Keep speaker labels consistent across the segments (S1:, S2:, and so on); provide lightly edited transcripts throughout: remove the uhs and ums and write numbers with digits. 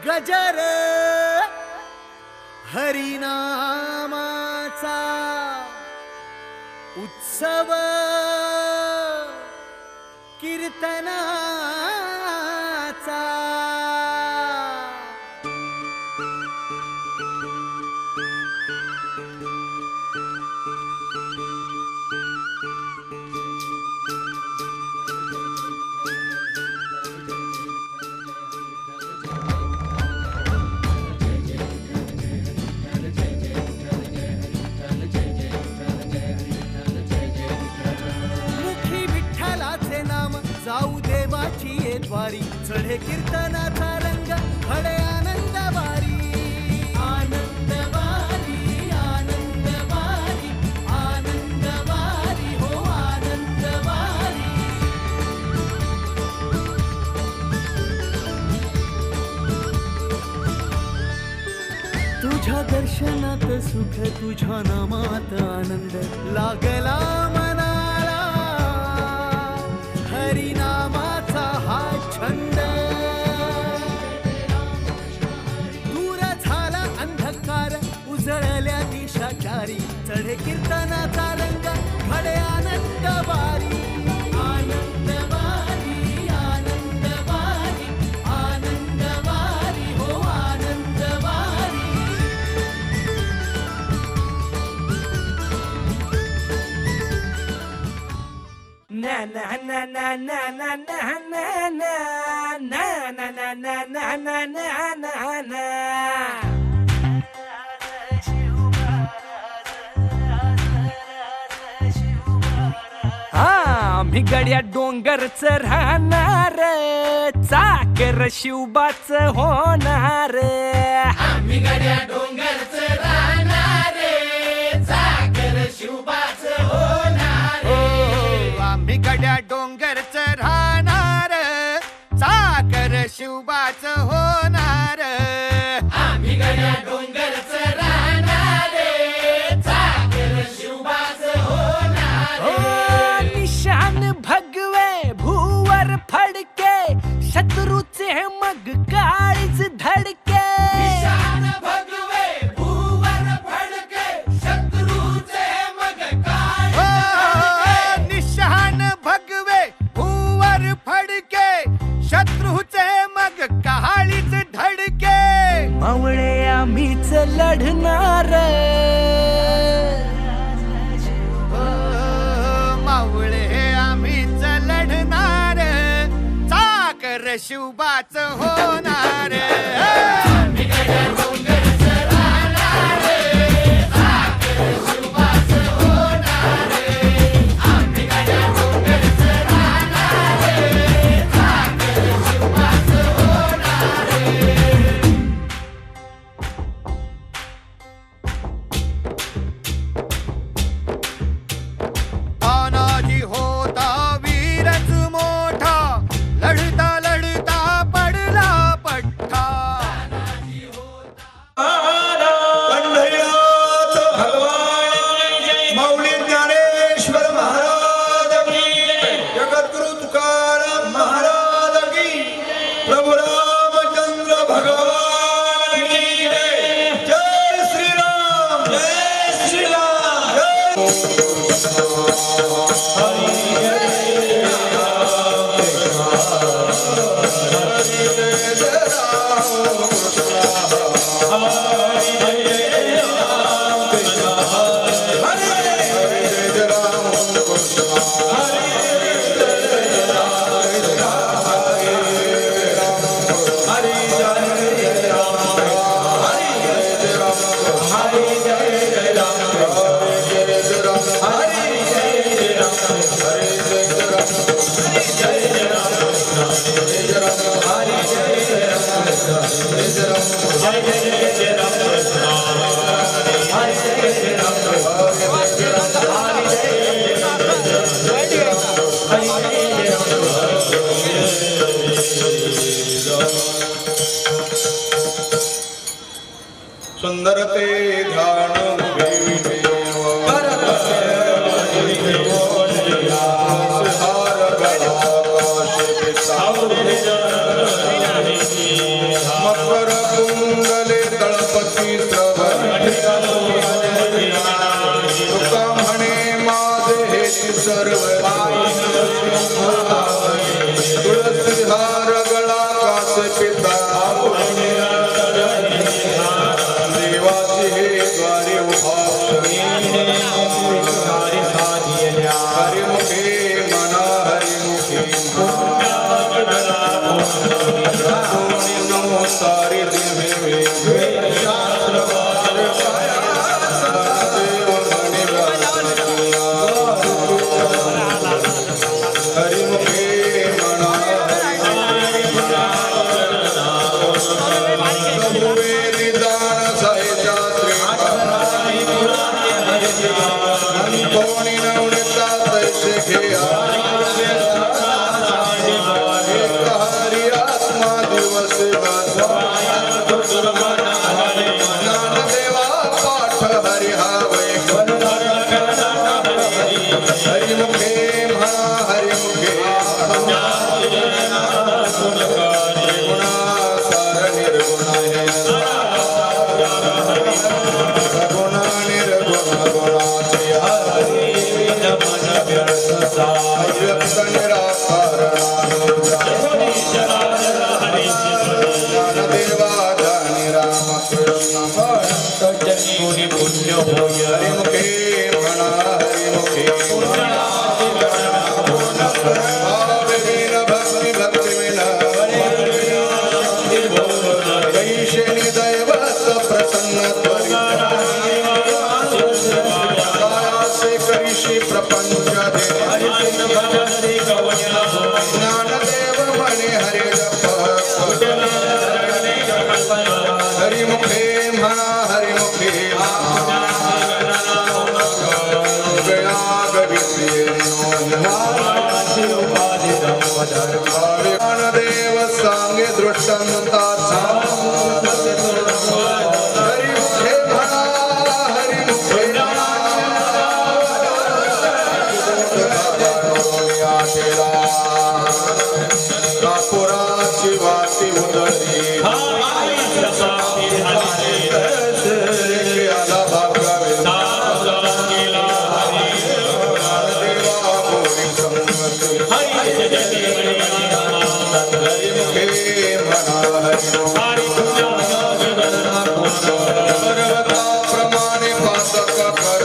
S1: गजर हरिनामाचा उत्सव कीर्तनाचा जाऊ देवाची ये द्वारी चढे कीर्तनाचा रंग घडे आनंदवारी आनंदवारी आनंदवारी आनंदवारी हो आनंदवारी तुझ्या दर्शनात सुख तुझ्या नामात आनंद लागला मनाला हरिनामाचा हा छंद दूर झाला अंधकार उजळल्या दिशाचारी चढे कीर्तनाचा रंग घडे आनंदवारी आनंदवारी आनंदवारी आनंदवारी हो आनंदवारी
S2: na na na na na na na na na na na na na na na na na मी गड्या डोंगरच राहणार चाकर शिवबाच होणार
S1: आम्ही गड्या डोंगरच राहणार चाकर शिवबाच होणार आम्ही गड्या डोंगरच राहणार चाकर शिवबाच होणार आम्ही गड्या डोंगरच राहणार चाकर शिवबाच होणार
S2: निशान भगवे भूवर फडके शत्रूचे मग काळीच धडके
S1: निशान भगवे भूवर फडके शत्रूचे मग काळीच निशान भगवे भूवर फडके शत्रूचे मग काळीच धडके
S2: मावळे आम्हीच लढणार
S1: मावळे आम्हीच लढणार चाकर शिवबाच होणार तानाजी होता वीरच मोठा लढता लढता पडला पठ्ठा
S3: पंढरीनाथ भगवान माऊली ज्ञानेश्वर महाराज की जगद्गुरु तुकाराम महाराज की प्रभु रामचंद्र भगवान की जय श्रीराम जय श्रीराम सुंदर ते ध्यान मकर कळसी श्रवण तुका म्हणे माझे हेची सर्व तुळसी हार गळा कास पिता देवाची हे द्वारे उभा हरिमुखे मना हरिमुखे नमो सारे देवे हरिमुखे मना निदान साहेच्या कोणी नवनीता तैसे घेया एक हरी आत्मा दिवस ज्ञानदेवा पाठ हरि हावे हरिमुखे म्हणा हरिमुखे गुणासार निर्गुण सगुण निर्गुण गुणाचे अव्यक्त निराकार ज्ञानदेवा जानी रामकृष्ण हरिमुखे म्हणा हरिमुखे भावहीन भक्ती भक्तिविन कैशेनि दैवत प्रसन्न कायासे करिषि प्रपंच ज्ञानदेव म्हणे हरे जप हरिमुखे म्हणा हरिमुखे ज्ञानदेव सांगे दृष्टांता हरिमुखे म्हणा हरिमुखे कापुराची वाती उदरी आला भागावे ज्ञानदेवा बोली संगती हरिमुखे म्हणा पर्वताप्रमाणे पातक कर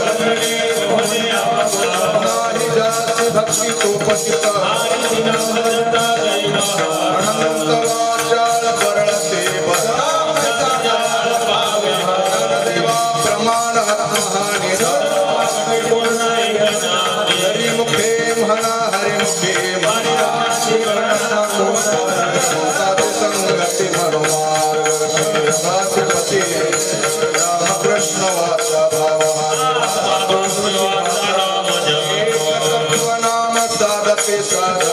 S3: नाही जास्ती भक्ती तो पतित अनंत वाचाल परळते ज्ञानदेवा प्रमाण आत्महानी हरिमुखे म्हणा हरिमुखे संगती मनोमार्गपती रामकृष्ण वाचा भाव नाम साधते साध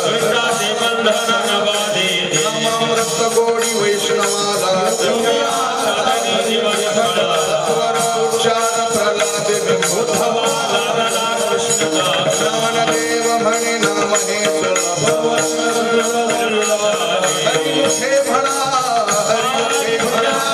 S3: नामामृत गोडी वैष्णवाला उच्चार प्रल्हाद ज्ञानदेव म्हणे नाम हे हरिमुखे म्हणा हरिमुखे म्हणा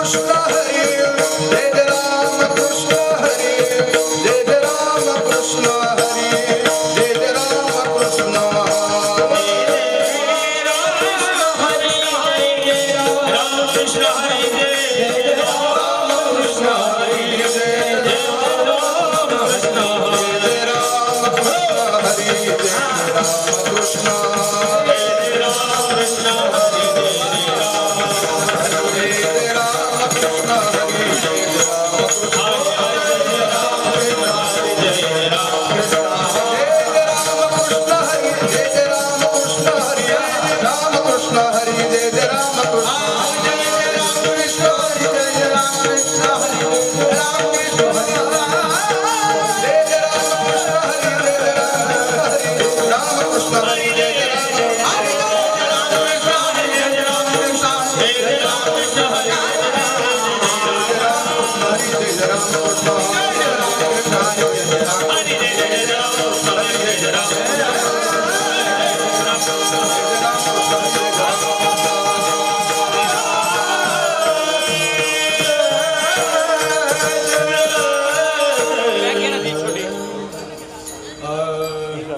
S3: कृष्ण हरी जय जय राम कृष्ण हरी जय जय राम कृष्ण हरी जय जय राम कृष्ण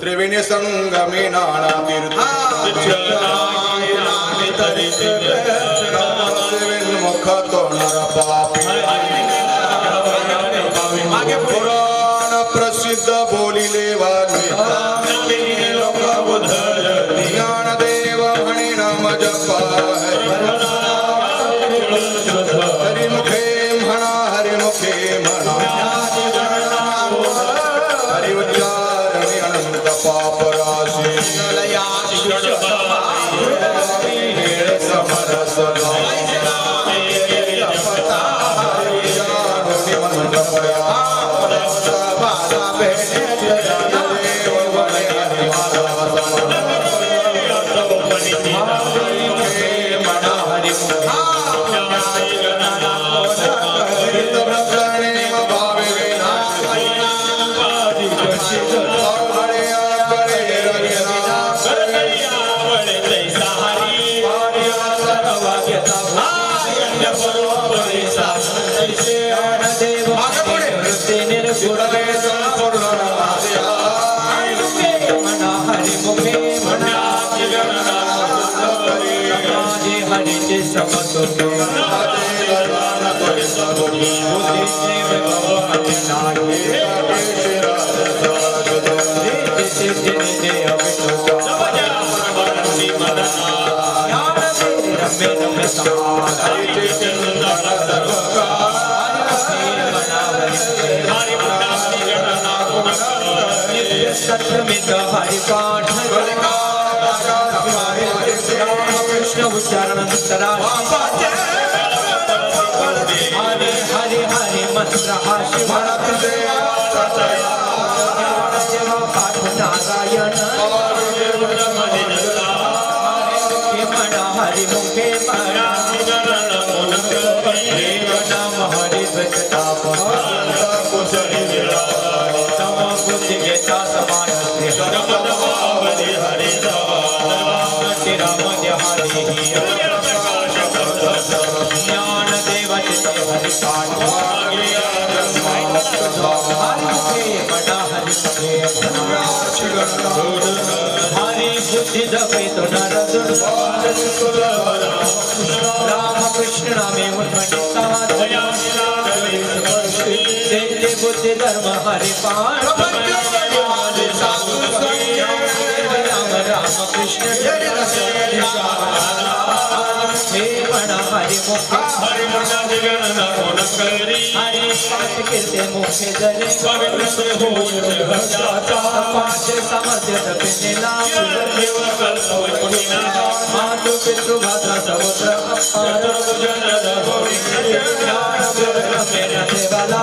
S3: त्रिवेणी संगमे नाना तीर्थ मुख तोणार पापी पुराण प्रसिद्ध बोलिले वाल्मी ज्ञानदेव म्हणे नाम जपा हरिमुखे म्हणा हरिमुखे म्हणा हरि उच्चारणे अनंत पाप राशी समरस कृष्ण उच्चारण हरे हरे हरे मंत्र शिव पाठ नारायण हरि मुखे नाम हरि घेता समान ज्ञान देव हरि हरि बुद्धि जपे तो नर राम कृष्ण नामे उन्मनिता बुद्धि धर्म हरि पाठ राम राम कृष्ण हे मना हरि मुख हरि कीर्ते मुखे जले पांच समर्थ मातु पितृ भाता समुद्र देवाला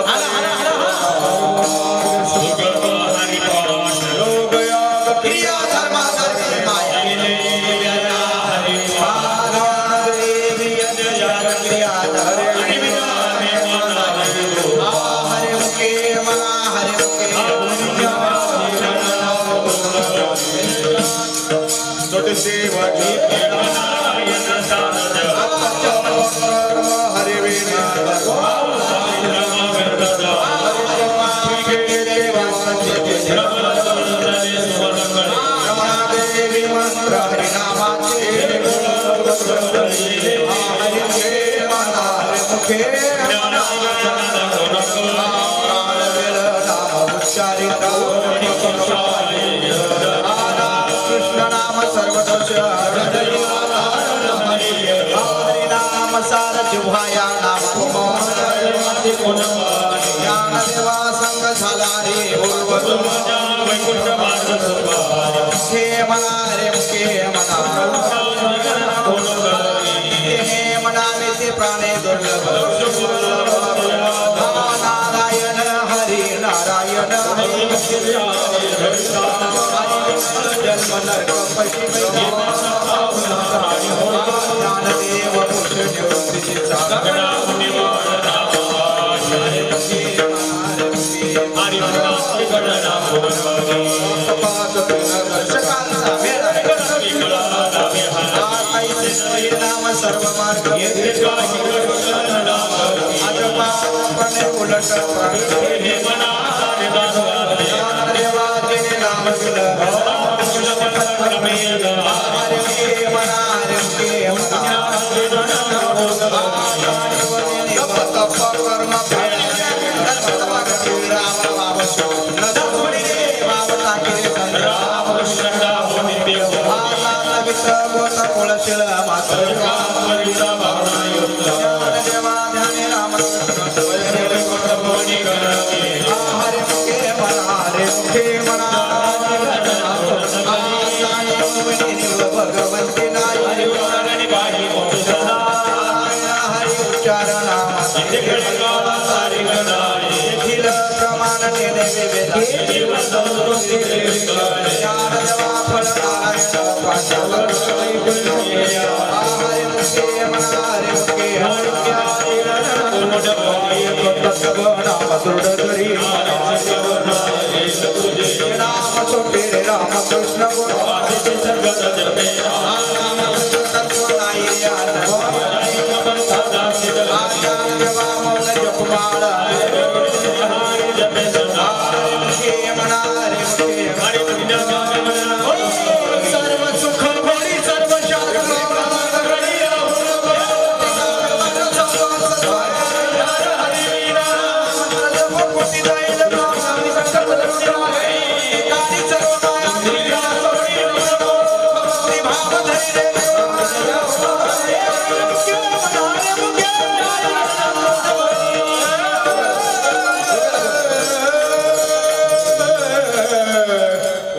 S3: Hare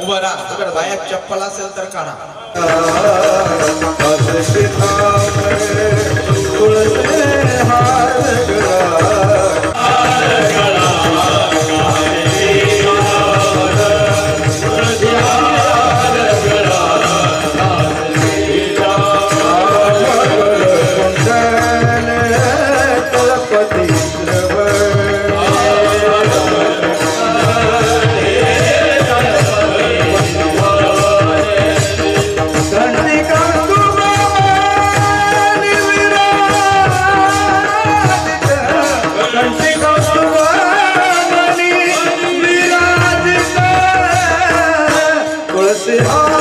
S3: उभं राहा पायात चप्पल असेल तर काढा तुळसे हार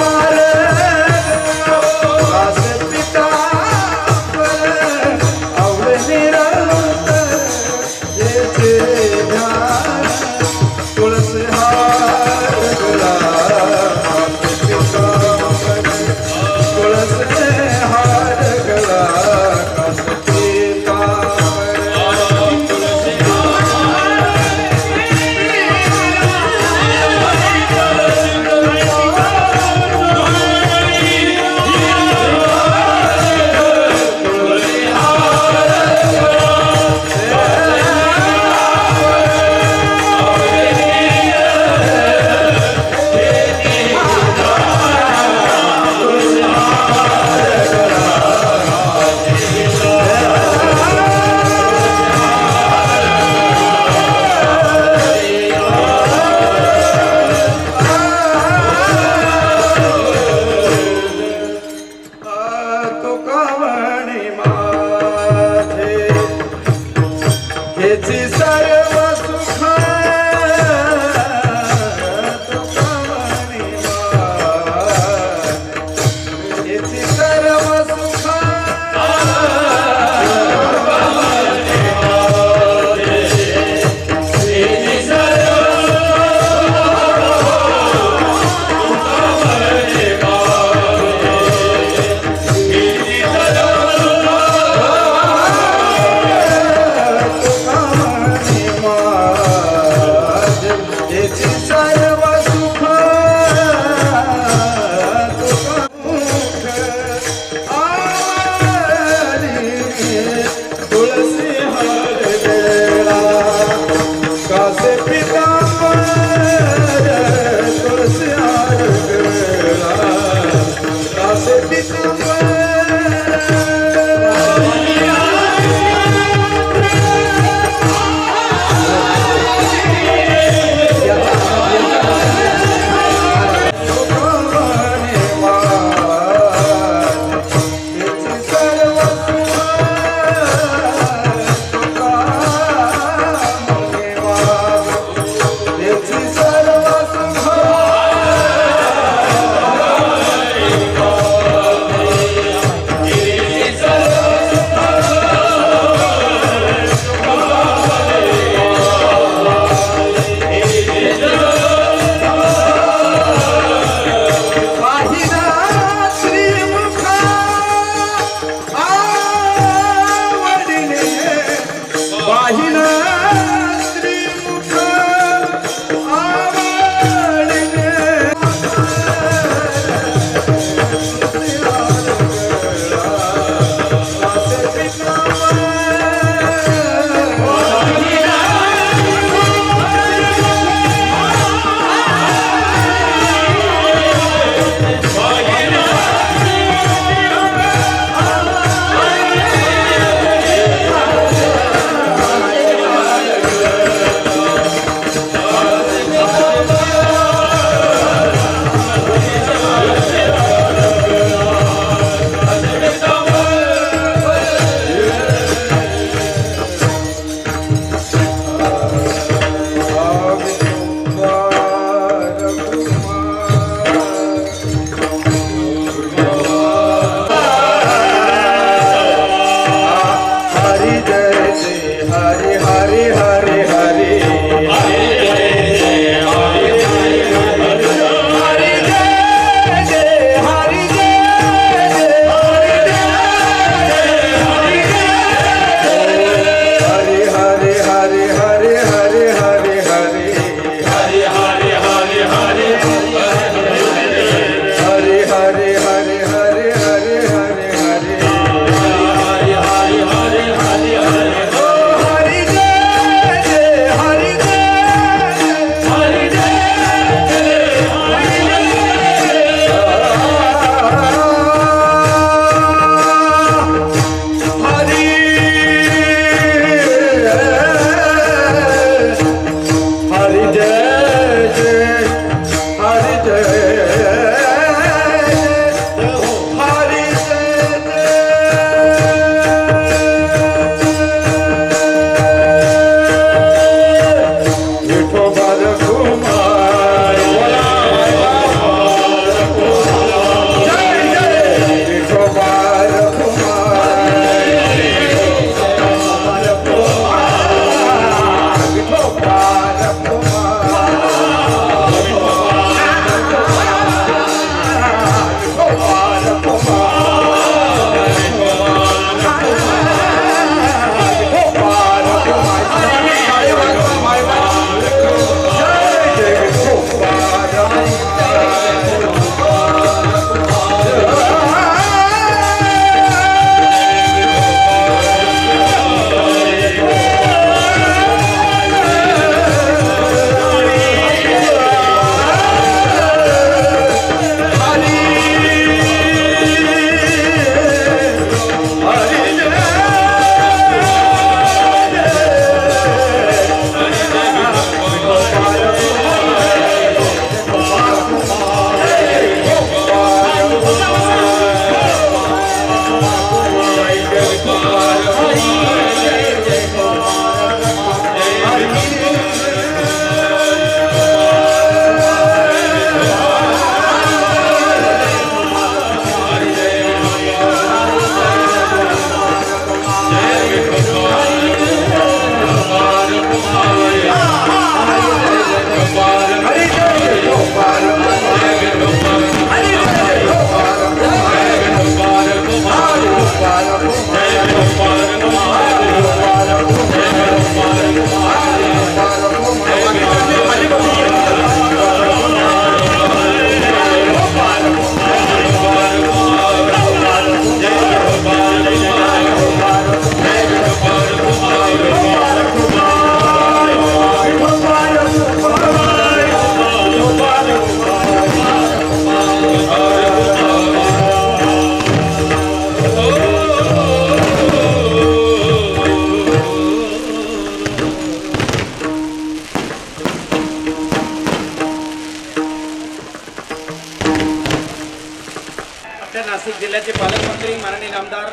S4: आपल्या नाशिक जिल्ह्याचे पालकमंत्री माननीय आमदार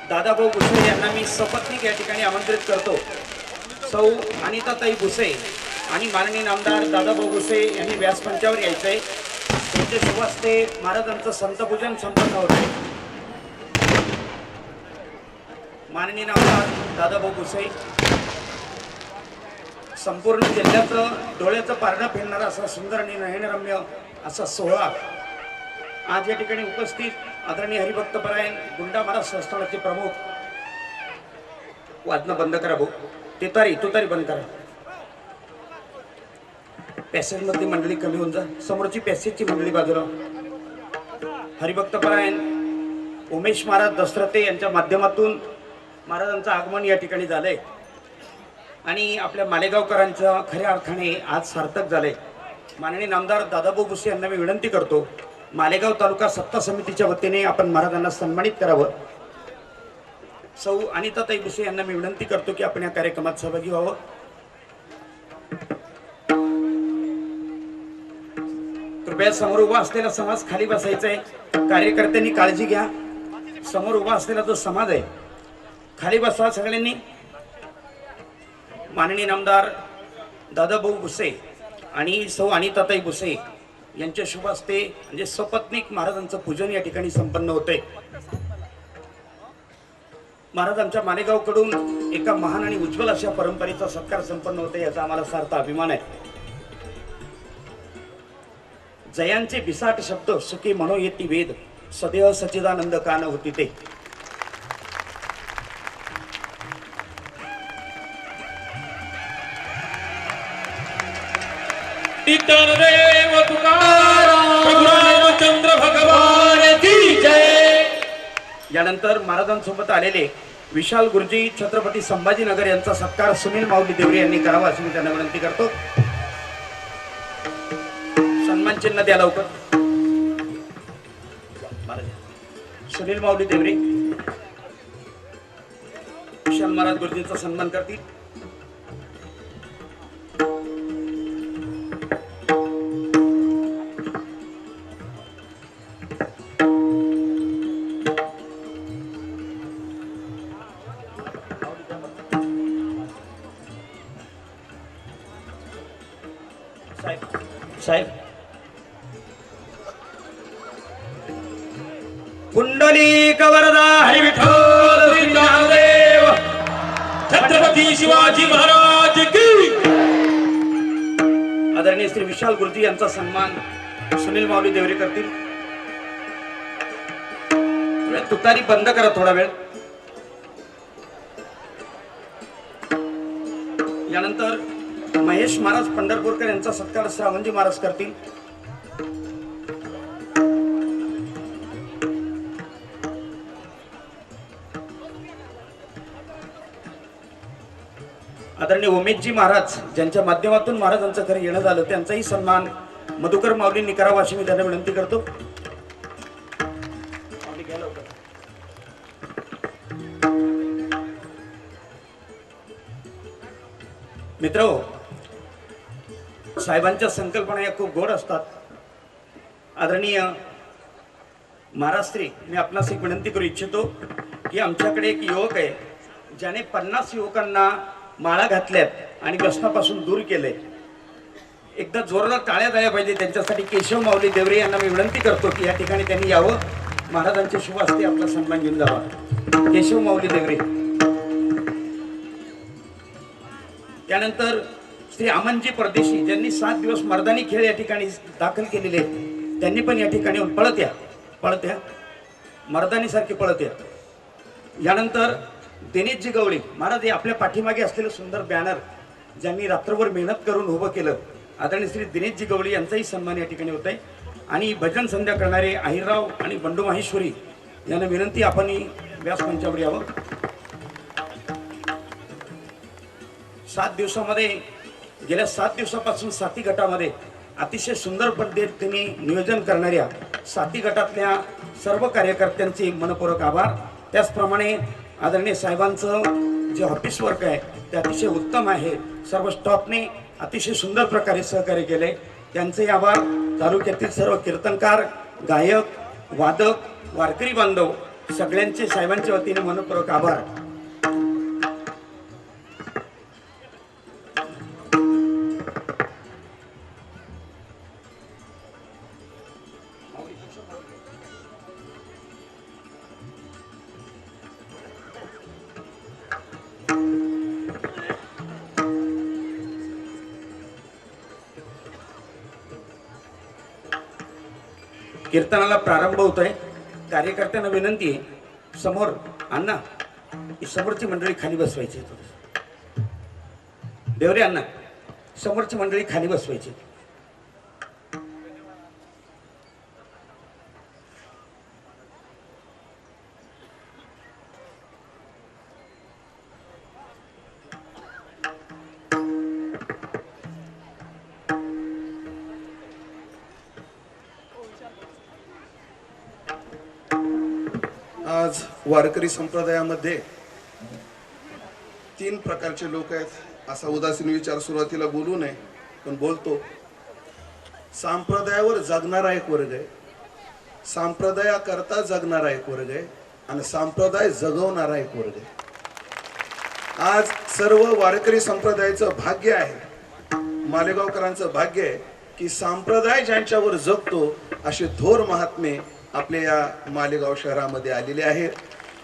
S4: दादाभाऊ भुसे यांना मी सपत्नीक या ठिकाणी आमंत्रित करतो. सौ अनिताताई भुसे आणि माननीय आमदार दादाभाऊ भुसे यांनी व्यासमंचावर यायचंय. त्यांच्या शुभ हस्ते महाराजांचं संतपूजन संपन्न होत आहे. माननीय आमदार दादाभाऊ भुसे संपूर्ण जिल्ह्याचं डोळ्याचं पारणं फिरणारा असा सुंदर आणि नयनरम्य असा सोहळा आज या ठिकाणी उपस्थित आदरणीय हरिभक्तपरायण गुंडा महाराज संस्थानाचे प्रमुख. वादनं बंद करा भाऊ, तुतारी बंद करा. पॅसेज मधली मंडळी कमी होऊन जा, समोरची पॅसेजची मंडळी बाजूला. हरिभक्तपरायण उमेश महाराज दसरथे यांच्या माध्यमातून महाराजांचं आगमन या ठिकाणी झालंय आणि आपल्या मालेगावकरांचं खऱ्या अर्थाने आज सार्थक झालंय. माननीय आमदार दादाभाऊ भुसे यांना मी विनंती करतो, मालेगाव तालुका सत्ता समितीच्या वतीने आपण महाराजांना सन्मानित करावं. सौ अनिताताई भुसे यांना मी विनंती करतो की आपण या कार्यक्रमात सहभागी व्हावं. कृपया समोर उभा असलेला समाज खाली बसायचा आहे. कार्यकर्त्यांनी काळजी घ्या. समोर उभा असलेला जो समाज आहे खाली बसा सगळ्यांनी. माननीय आमदार दादाभाऊ भुसे आणि सौ अनिताताई भुसे यांच्या शुभ हस्ते म्हणजे सपत्नीक महाराजांचं पूजन या ठिकाणी संपन्न होतंय. महाराजांच्या मालेगावकडून एका महान आणि उज्ज्वल अशा परंपरेचा सत्कार संपन्न होतोय याचा आम्हाला सार्थ अभिमान आहे. जयांचे बिसाट शब्द सुखी म्हणो येती वेद, सदैव सच्चिदानंद कान होती ते.
S2: देव तुकाराम प्रभू रामचंद्र भगवान की जय.
S4: यानंतर महाराजांसोबत आलेले विशाल गुरुजी छत्रपती संभाजीनगर यांचा सत्कार सुनील माऊली देवरे यांनी करावा अशी मी त्यांना विनंती करतो. सन्मान चिन्ह द्या लवकर. सुनील माऊली देवरे विशाल महाराज गुरुजींचा सन्मान करतील. साहेब कुंडलिक वरदा हरी
S2: विठ्ठल श्री ज्ञानदेव छत्रपती शिवाजी महाराज की.
S4: आदरणीय श्री विशाल गुरुजी यांचा सन्मान सुनील माऊली देवरे करतील. तुतारी बंद करा थोडा वेळ. यानंतर महेश महाराज पंढरपूरकर यांचा सत्कार श्रावणजी महाराज करतील. आदरणीय उमेशजी महाराज ज्यांच्या माध्यमातून महाराजांचं खरं येणं झालं त्यांचाही सन्मान मधुकर माऊलींनी करावा अशी मी त्यांना विनंती करतो. मित्र साहेबांच्या संकल्पना या खूप गोड असतात. आदरणीय महाराष्ट्री मी आपणास एक विनंती करू इच्छितो की आमच्याकडे एक युवक आहे ज्याने 50 युवकांना माळा घातल्यात आणि व्यसनापासून दूर केले. एकदा जोरदार टाळ्या झाल्या पाहिजे त्यांच्यासाठी. केशव माऊली देवरे यांना मी विनंती करतो की या ठिकाणी त्यांनी यावं, महाराजांच्या शुभ हस्ते आपला सन्मान घेऊन जावा. केशव माऊली देवरे. त्यानंतर श्री अमनजी परदेशी ज्यांनी 7 दिवस मर्दानी खेळ या ठिकाणी दाखल केलेले त्यांनी पण या ठिकाणी पळत या मर्दानी सारखे पळत या. यानंतर दिनेशजी गवळी महाराज हे आपल्या पाठीमागे असलेलं सुंदर बॅनर ज्यांनी रात्रभर मेहनत करून उभं केलं आदरणीय श्री दिनेशजी गवळी यांचाही सन्मान या ठिकाणी होत आहे. आणि भजन संध्या करणारे अहिरराव आणि बंडू माहेश्वरी यांना विनंती आपण व्यासमंचावर यावं. 7 दिवसामध्ये गेल्या 7 दिवसापासून साथी गटामध्ये अतिशय सुंदर पद्धतीने नियोजन करणाऱ्या साथी गटातल्या सर्व कार्यकर्त्यांचे मनपूर्वक आभार. त्याचप्रमाणे आदरणीय साहेबांचं जे ऑफिस वर्क आहे ते अतिशय उत्तम आहे. सर्व स्टाफने अतिशय सुंदर प्रकारे सहकार्य केले त्यांचे आभार. तालुक्यातील सर्व कीर्तनकार गायक वादक, वारकरी बांधव सगळ्यांचे साहेबांच्या वतीने मनपूर्वक आभार. कीर्तनाला प्रारंभ होतोय. कार्यकर्त्यांना विनंती आहे, समोर अण्णा ही समोरची मंडळी खाली बसवायची. देवरे अण्णा, समोरची मंडळी खाली बसवायची.
S3: आज वारकरी संप्रदायामध्ये 3 प्रकारचे लोक आहेत. असा उदासीन विचार सुरुवातीला बोलू नये, पण बोलतो. संप्रदायावर जगणारा एक वर्ग आहे, संप्रदायाकरता जगणारा एक वर्ग आहे आणि संप्रदाय जगवणारा एक वर्ग आहे. आज सर्व वारकरी संप्रदायाचं भाग्य आहे, मालेगावकरांचं भाग्य आहे की संप्रदाय ज्यांच्यावर जगतो असे थोर महात्मे आपल्या या मालेगाव शहरामध्ये आलेले आहेत.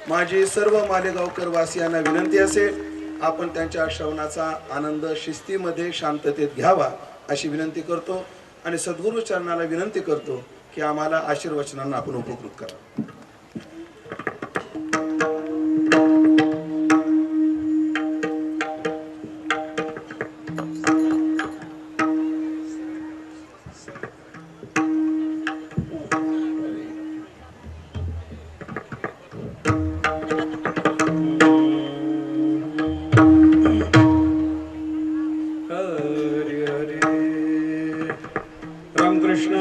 S3: माझी सर्व मालेगावकर वासियांना विनंती असेल, आपण त्यांच्या श्रवणाचा आनंद शिस्तीमध्ये शांततेत घ्यावा अशी विनंती करतो आणि सद्गुरू चरणाला विनंती करतो की आम्हाला आशीर्वचनांना आपण उपकृत करा.
S4: रामकृष्ण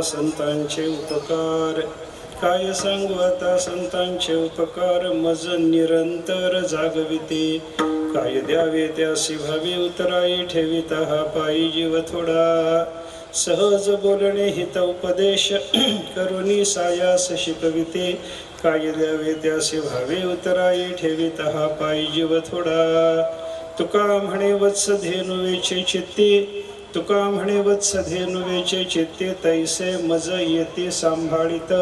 S5: संतांचे उपकार काय सांगू आता संतांचे उपकार मज निरंतर जागविते काय द्यावे त्यासी भावे उतराई ठेविता हा पायी जीव थोडा सहज बोलणे हित उपदेश करुणी सायास शिकविते काय द्यावे त्यासी भावे उतराई ठेविता हा पायी जीव थोडा तुका म्हणे वत्स धेनुवेचे चित्ते तुका म्हणे वत्स धेनुवेचे चित्ते तैसे मज येते सांभाळित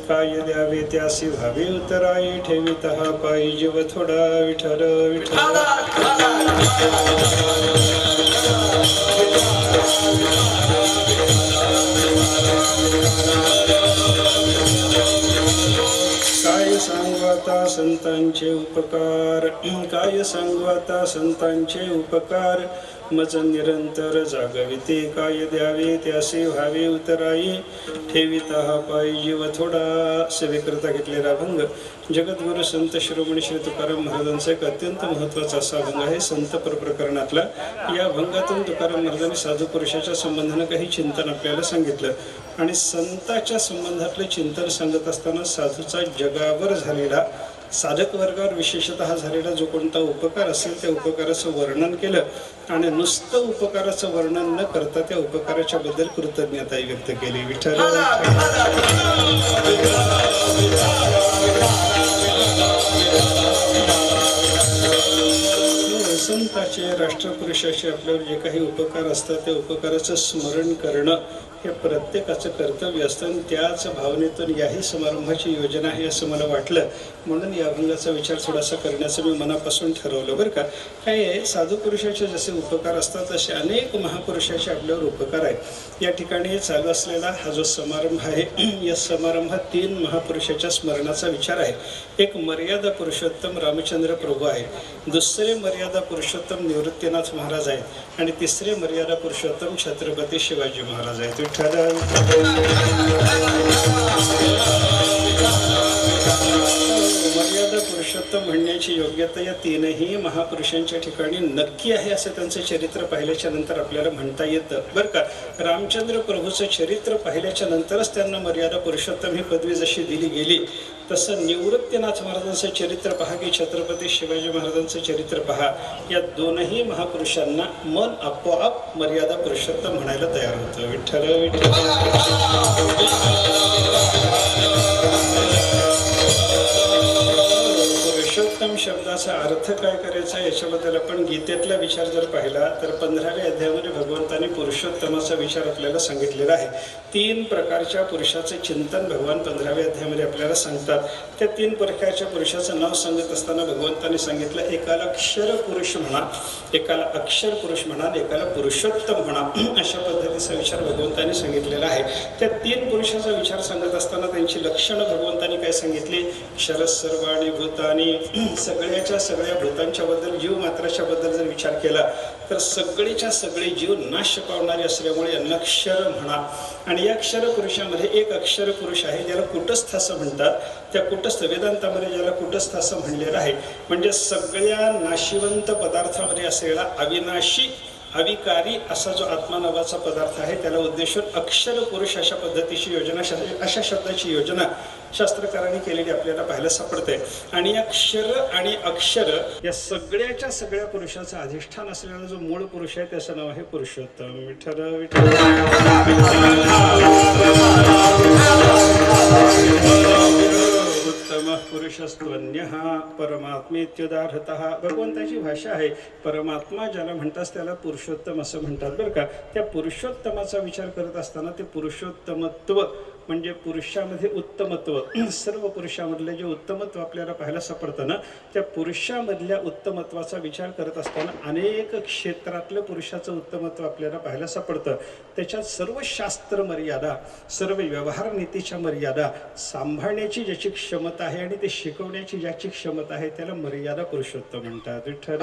S5: काय द्यावे त्यासी भावे उतराई ठेवित हा पायी जीव थोडा विठ्ठल विठ्ठल काय सांगू आता संतांचे उपकार काय सांगू आता संतांचे उपकार मज निरंतर जागविते काय द्यावे त्यासे व्हावे उतराई ठेविता हा पायी जीव थोडा सेवेकरता घेतलेला अभंग जगद्गुरु संत शिरोमणी श्री तुकाराम महाराजांचा एक अत्यंत महत्त्वाचा असा अभंग आहे संत प्रकरणातला या अभंगातून तुकाराम महाराजांनी साधू पुरुषाच्या संबंधानं काही चिंतन आपल्याला सांगितलं आणि संताच्या संबंधातलं चिंतन सांगत असताना साधूचा जगावर झालेला साधक वर्गावर विशेषतः झालेला जो कोणता उपकार असेल त्या उपकाराचं वर्णन केलं आणि नुसतं उपकाराचं वर्णन न करता त्या उपकाराच्या बद्दल कृतज्ञता व्यक्त केली विठ्ठल संताचे राष्ट्रपुरुषाचे आपल्यावर जे काही उपकार असतात त्या उपकाराचं स्मरण करणं हे प्रत्येकाचं कर्तव्य असतं आणि त्याच भावनेतून याही समारंभाची योजना आहे असं मला वाटलं म्हणून या अभंगाचा विचार थोडासा करण्याचं मी मनापासून ठरवलं बरं का काय आहे साधू पुरुषाचे जसे उपकार असतात तसे अनेक महापुरुषाचे आपल्यावर उपकार आहेत या ठिकाणी चालू असलेला हा जो समारंभ आहे या समारंभात 3 महापुरुषाच्या स्मरणाचा विचार आहे एक मर्यादा पुरुषोत्तम रामचंद्र प्रभू आहे दुसरे मर्यादा पुरुषोत्तम निवृत्तीनाथ महाराज आहेत आणि तिसरे मर्यादा पुरुषोत्तम छत्रपती शिवाजी महाराज आहेत मर्यादा पुरुषोत्तम म्हणण्याची योग्यता या 3ही महापुरुषांच्या ठिकाणी नक्की आहे असं त्यांचं चरित्र पाहिल्याच्या नंतर आपल्याला म्हणता येतं बरं का रामचंद्र प्रभूचं चरित्र पाहिल्याच्या नंतरच त्यांना मर्यादा पुरुषोत्तम ही पदवी जशी दिली गेली तसं निवृत्तीनाथ महाराजांचं चरित्र पहा की छत्रपती शिवाजी महाराजांचं चरित्र पहा या 2ही महापुरुषांना मन आपोआप मर्यादा पुरुषोत्तम म्हणायला तयार होतं विठ्ठल पुरुषोत्तम शब्दाचा अर्थ काय करायचा याच्याबद्दल आपण गीतेतला विचार जर पाहिला तर 15व्या अध्यायामध्ये भगवंतांनी पुरुषोत्तमाचा विचार आपल्याला सांगितलेला आहे 3 प्रकारच्या पुरुषाचे चिंतन भगवान 15व्या अध्यायामध्ये आपल्याला सांगतात त्या 3 प्रकारच्या पुरुषाचं नाव सांगत असताना भगवंतांनी सांगितलं एकाला क्षर पुरुष म्हणा एकाला अक्षर पुरुष म्हणा एकाला पुरुषोत्तम म्हणा अशा पद्धतीचा विचार भगवंतांनी सांगितलेला आहे त्या 3 पुरुषाचा विचार सांगत असताना त्यांची लक्षणं भगवंतांनी काय सांगितली क्षर सर्वाणि भूतानि सगळ्याच्या सगळ्या भूतांच्या बद्दल जीव मात्राच्या बद्दल जर विचार केला तर सगळेच्या सगळे जीव नाश पावणारे असल्यामुळे यांना क्षर म्हणा आणि या क्षर पुरुषामध्ये एक अक्षर पुरुष आहे ज्याला कुटस्थ असं म्हणतात त्या कुटस्थ वेदांतामध्ये ज्याला कुटस्थ असं म्हणलेलं आहे म्हणजे सगळ्या नाशिवंत पदार्थामध्ये असलेला अविनाशी अविकारी असा जो आत्मा नावाचा पदार्थ आहे त्याला उद्देशून अक्षर पुरुष अशा पद्धतीची योजना अशा शब्दाची योजना शास्त्रकारांनी केलेली आपल्याला पाहायला सापडते आणि या क्षर आणि अक्षर या सगळ्याच्या सगळ्या पुरुषाचं अधिष्ठान असलेला जो मूळ पुरुष आहे त्याचं नाव आहे पुरुषोत्तम विठ्ठल विठ्ठल उत्तम पुरुषस्त्वन्यः परमात्मेत्युदाहृतः भगवंताची भाषा आहे परमात्मा ज्याला म्हणतात त्याला पुरुषोत्तम असं म्हणतात बरं का त्या पुरुषोत्तमाचा विचार करत असताना ते पुरुषोत्तमत्व म्हणजे पुरुषामध्ये उत्तमत्व सर्व पुरुषामधले जे उत्तमत्व आपल्याला पाहायला सापडतं ना त्या पुरुषामधल्या उत्तमत्वाचा विचार करत असताना अनेक क्षेत्रातलं पुरुषाचं उत्तमत्व आपल्याला पाहायला सापडतं त्याच्यात सर्व शास्त्र मर्यादा सर्व व्यवहार नीतीच्या मर्यादा सांभाळण्याची ज्याची क्षमता आहे आणि ते शिकवण्याची ज्याची क्षमता आहे त्याला मर्यादा पुरुषोत्तम म्हणतात विठ्ठल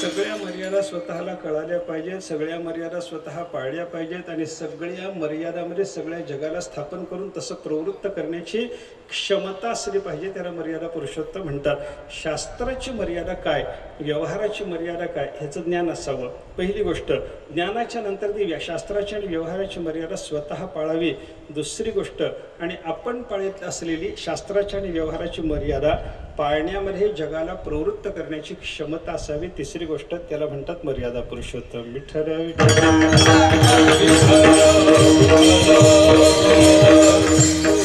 S5: सगळ्या मर्यादा स्वतः स्वतःला कळाल्या पाहिजेत, सगळ्या मर्यादा स्वतः पाळल्या पाहिजेत आणि सगळ्या मर्यादामध्ये सगळ्या जगाला स्थापन करून तसं प्रवृत्त करण्याची क्षमता असली पाहिजे. त्याला मर्यादा पुरुषोत्तम म्हणतात. शास्त्राची मर्यादा काय, व्यवहाराची मर्यादा काय ह्याचं ज्ञान असावं. पहिली गोष्ट, ज्ञानाच्या नंतर ती शास्त्राची आणि व्यवहाराची मर्यादा स्वतः पाळावी. दुसरी गोष्ट, आणि आपण पाळत असलेली शास्त्राची आणि व्यवहाराची मर्यादा पाळण्यामध्ये जगाला प्रवृत्त करण्याची क्षमता असावी. तिसरी गोष्ट, त्याला म्हणतात मर्यादा पुरुषोत्तम. विठ्ठल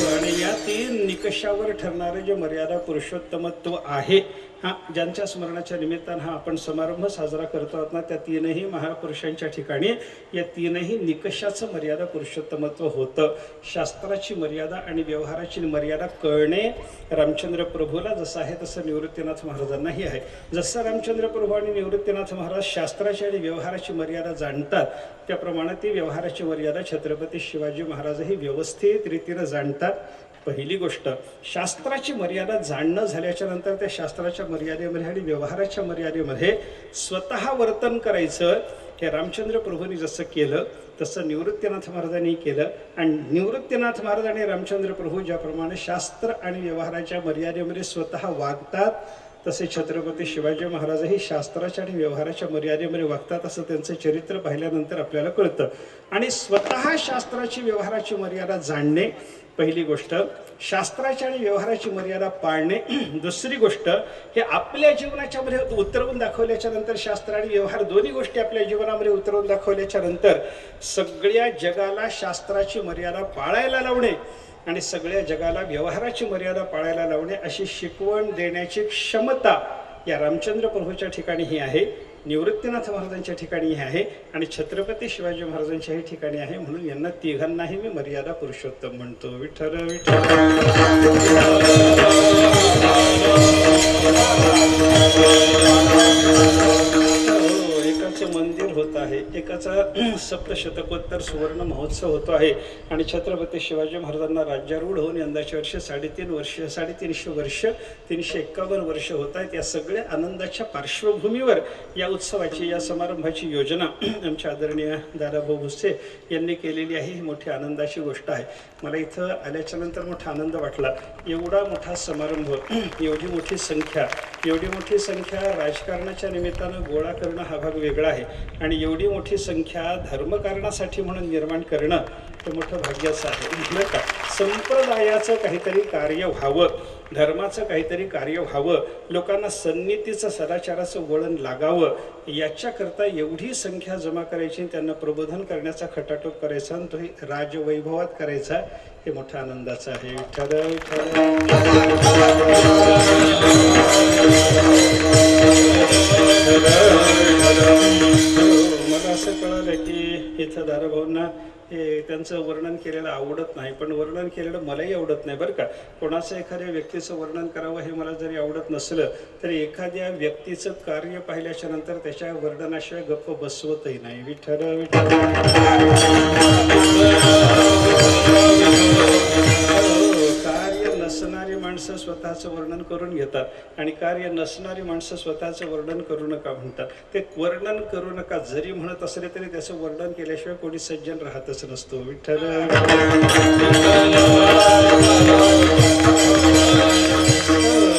S5: आणि या तीन निकषावर ठरणारे जे मर्यादा पुरुषोत्तमत्व आहे, ज्यांच्या स्मरणाच्या निमित्तानं आपण समारंभ साजरा करतो आहोत ना, त्या तीनही महापुरुषांच्या ठिकाणी या तीनही निकषाचं मर्यादा पुरुषोत्तमत्व होतं. शास्त्राची मर्यादा आणि व्यवहाराची मर्यादा कळणे रामचंद्र प्रभूला जसं आहे तसं निवृत्तीनाथ महाराजांनाही आहे. जसं रामचंद्र प्रभू आणि निवृत्तीनाथ महाराज शास्त्राची आणि व्यवहाराची मर्यादा जाणतात, त्याप्रमाणे ती व्यवहाराची मर्यादा छत्रपती शिवाजी महाराजही व्यवस्थित रीतीनं जाणतात. पहिली गोष्ट, शास्त्राची मर्यादा जाणणं झाल्याच्या नंतर त्या शास्त्राच्या मर्यादेमध्ये आणि व्यवहाराच्या मर्यादेमध्ये स्वतः वर्तन करायचं. हे रामचंद्र प्रभूंनी जसं केलं तसं निवृत्तीनाथ महाराजांनी केलं. आणि निवृत्तीनाथ महाराज आणि रामचंद्र प्रभू ज्याप्रमाणे शास्त्र आणि व्यवहाराच्या मर्यादेमध्ये स्वतः वागतात, तसे छत्रपती शिवाजी महाराजही शास्त्राच्या आणि व्यवहाराच्या मर्यादेमध्ये वागतात असं त्यांचं चरित्र पाहिल्यानंतर आपल्याला कळतं. आणि स्वतः शास्त्राची व्यवहाराची मर्यादा जाणणे पहिली गोष्ट, शास्त्राची आणि व्यवहाराची मर्यादा पाळणे दुसरी गोष्ट. हे आपल्या जीवनाच्या मध्ये उतरवून दाखवल्याच्या नंतर, शास्त्र आणि व्यवहार दोन्ही गोष्टी आपल्या जीवनामध्ये उतरवून दाखवल्याच्या नंतर सगळ्या जगाला शास्त्राची मर्यादा पाळायला लावणे आणि सगळ्या जगाला व्यवहाराची मर्यादा पाळायला लावणे अशी शिकवण देण्याची क्षमता या रामचंद्र प्रभूच्या ठिकाणी ही आहे, निवृत्तीनाथ महाराजांच्या ठिकाणी आहे आणि छत्रपती शिवाजी महाराजांच्याही ठिकाणी आहे. म्हणून यांना तिघांनाही मी मर्यादा पुरुषोत्तम म्हणतो. विठ्ठल विठ्ठल. एकाचं मंदिर होत आहे, एकाचा सप्तशतकोत्तर सुवर्ण महोत्सव होतो आहे आणि छत्रपती शिवाजी महाराजांना राज्यारूढ होऊन यंदाच्या वर्षी 350 वर्ष 351 वर्ष होत आहेत. या सगळ्या आनंदाच्या पार्श्वभूमीवर या उत्सवाची, या समारंभाची योजना आमच्या आदरणीय दादाभाऊ भुसे यांनी केलेली आहे. ही मोठी आनंदाची गोष्ट आहे. मला इथं आल्याच्या नंतर मोठा आनंद वाटला. एवढा मोठा समारंभ, एवढी मोठी संख्या राजकारणाच्या निमित्तानं गोळा करणं हा भाग वेगळा आहे आणि एवढी मोठी संख्या धर्मकारणासाठी म्हणून निर्माण करणं हे मोठं भाग्याचं आहे. म्हटलं का, संप्रदायाचं काहीतरी कार्य व्हावं, धर्माचं काहीतरी कार्य व्हावं, लोकांना सन्नीतीचं सदाचाराचं वळण लागावं, याच्याकरता एवढी संख्या जमा करायची, त्यांना प्रबोधन करण्याचा खटाटोप करायचा आणि तोही राजवैभवात करायचा, हे मोठ्या आनंदाचं आहे. मला असं कळालं की इथं दादाभाऊंना हे त्यांचं वर्णन केलेलं आवडत नाही, पण वर्णन केलेलं मलाही आवडत नाही बरं का. कोणाचं एखाद्या व्यक्तीचं वर्णन करावं हे मला जरी आवडत नसलं तरी एखाद्या व्यक्तीचं कार्य पाहिल्याच्या नंतर त्याच्या वर्णनाशिवाय गप्प बसवतही नाही. विठ्ठल विठ्ठल. कार्य नसणारी माणसं स्वतःचं वर्णन करून घेतात आणि कार्य नसणारी माणसं स्वतःचं वर्णन करू नका म्हणतात. ते वर्णन करू नका जरी म्हणत असले तरी त्याचं वर्णन केल्याशिवाय कोणी सज्जन राहतच नसतो. विठ्ठल.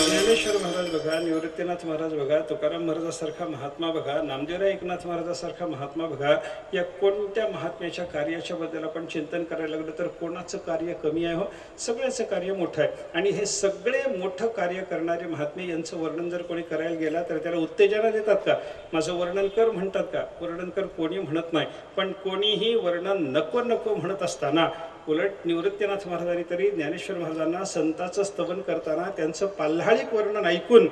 S5: ज्ञानेश्वर महाराज बघा, निवृत्तीनाथ महाराज बघा, तुकाराम महाराजासारखा महात्मा बघा, नामदेवराय एकनाथ महाराजासारखा महात्मा बघा. या कोणत्या महात्म्याच्या कार्याच्या बद्दल आपण चिंतन करायला लागलो तर कोणाचं कार्य कमी आहे? हो, सगळ्याचं कार्य मोठं आहे. आणि हे सगळे मोठं कार्य करणारे महात्मे यांचं वर्णन जर कोणी करायला गेला तर त्याला उत्तेजना देतात का? माझं वर्णन कर म्हणतात का? वर्णन कर कोणी म्हणत नाही, पण कोणीही वर्णन नको नको म्हणत असताना उलट निवृत्तीनाथ महाराजांनी तरी ज्ञानेश्वर महाराजांना संतांचं स्तवन करताना त्यांचं पाल्हाळिक वर्णन ऐकून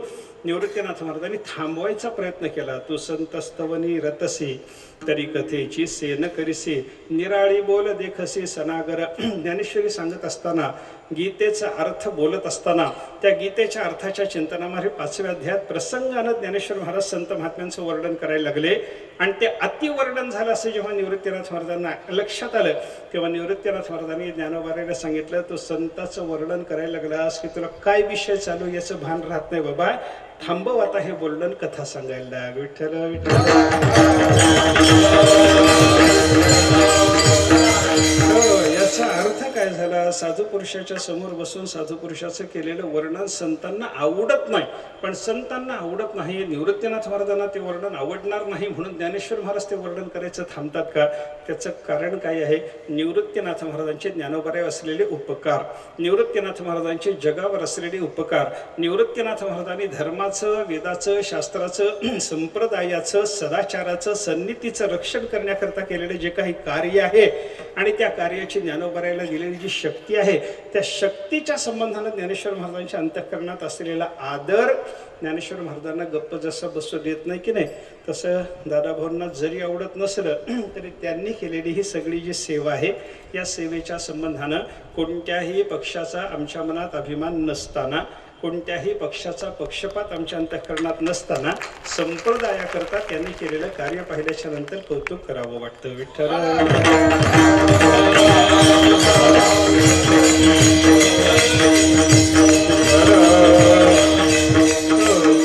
S5: निवृत्तीनाथ महाराजांनी थांबवायचा प्रयत्न केला. तू संत स्तवनी रतसी तरी कथेची सेन करीसी निराळी बोल देखसी सनागर. ज्ञानेश्वरी सांगत असताना गीतेचा अर्थ बोलत असताना त्या गीतेच्या अर्थाच्या चिंतनामध्ये 5व्या अध्यायात प्रसंगानं ज्ञानेश्वर महाराज संत महात्म्यांचं वर्णन करायला लागले आणि ते अतिवर्णन झालं असं जेव्हा निवृत्तीनाथ महाराजांना लक्षात आलं तेव्हा निवृत्तीनाथ महाराजांनी ज्ञानोबारायला सांगितलं, तो संताचं वर्णन करायला लागलास की तुला काय विषय चालू याचं भान राहत नाही बाबा, थांबव आता हे बोलणं, कथा सांगायला लाग. विठ्ठल विठ्ठल. याचा अर्थ काय झाला, साधू पुरुषाच्या समोर बसून साधू पुरुषाचं केलेलं वर्णन संतांना आवडत नाही. पण संतांना आवडत नाही, निवृत्तीनाथ महाराजांना ते वर्णन आवडणार नाही म्हणून ज्ञानेश्वर महाराज ते वर्णन करायचं थांबतात का? त्याचं कारण काय आहे, निवृत्तीनाथ महाराजांचे ज्ञानोबाराय असलेले उपकार, निवृत्तीनाथ महाराजांचे जगावर असलेले उपकार, निवृत्तीनाथ महाराजांनी धर्माचं, वेदाचं, शास्त्राचं, संप्रदायाचं, सदाचाराचं, सन्नीतीचं रक्षण करण्याकरता केलेले जे काही कार्य आहे आणि त्या कार्याची ज्ञानोबारायला दिलेली जी शक्ती आहे, त्या शक्तीच्या संबंधानं ज्ञानेश्वर महाराजांच्या अंतःकरणात असलेला आदर ज्ञानेश्वर महाराजांना गप्प जसं बसू देत नाही की नाही, तसं दादाभाऊंना जरी आवडत नसलं तरी त्यांनी केलेली ही सगळी जी सेवा आहे या सेवेच्या संबंधानं कोणत्याही पक्षाचा आमच्या मनात अभिमान नसताना, कोणत्याही पक्षाचा पक्षपात आमच्या अंतःकरणात नसताना संप्रदायाकरता त्यांनी केलेलं कार्य पाहिल्याच्या नंतर कौतुक करावं वाटतं. विठ्ठल.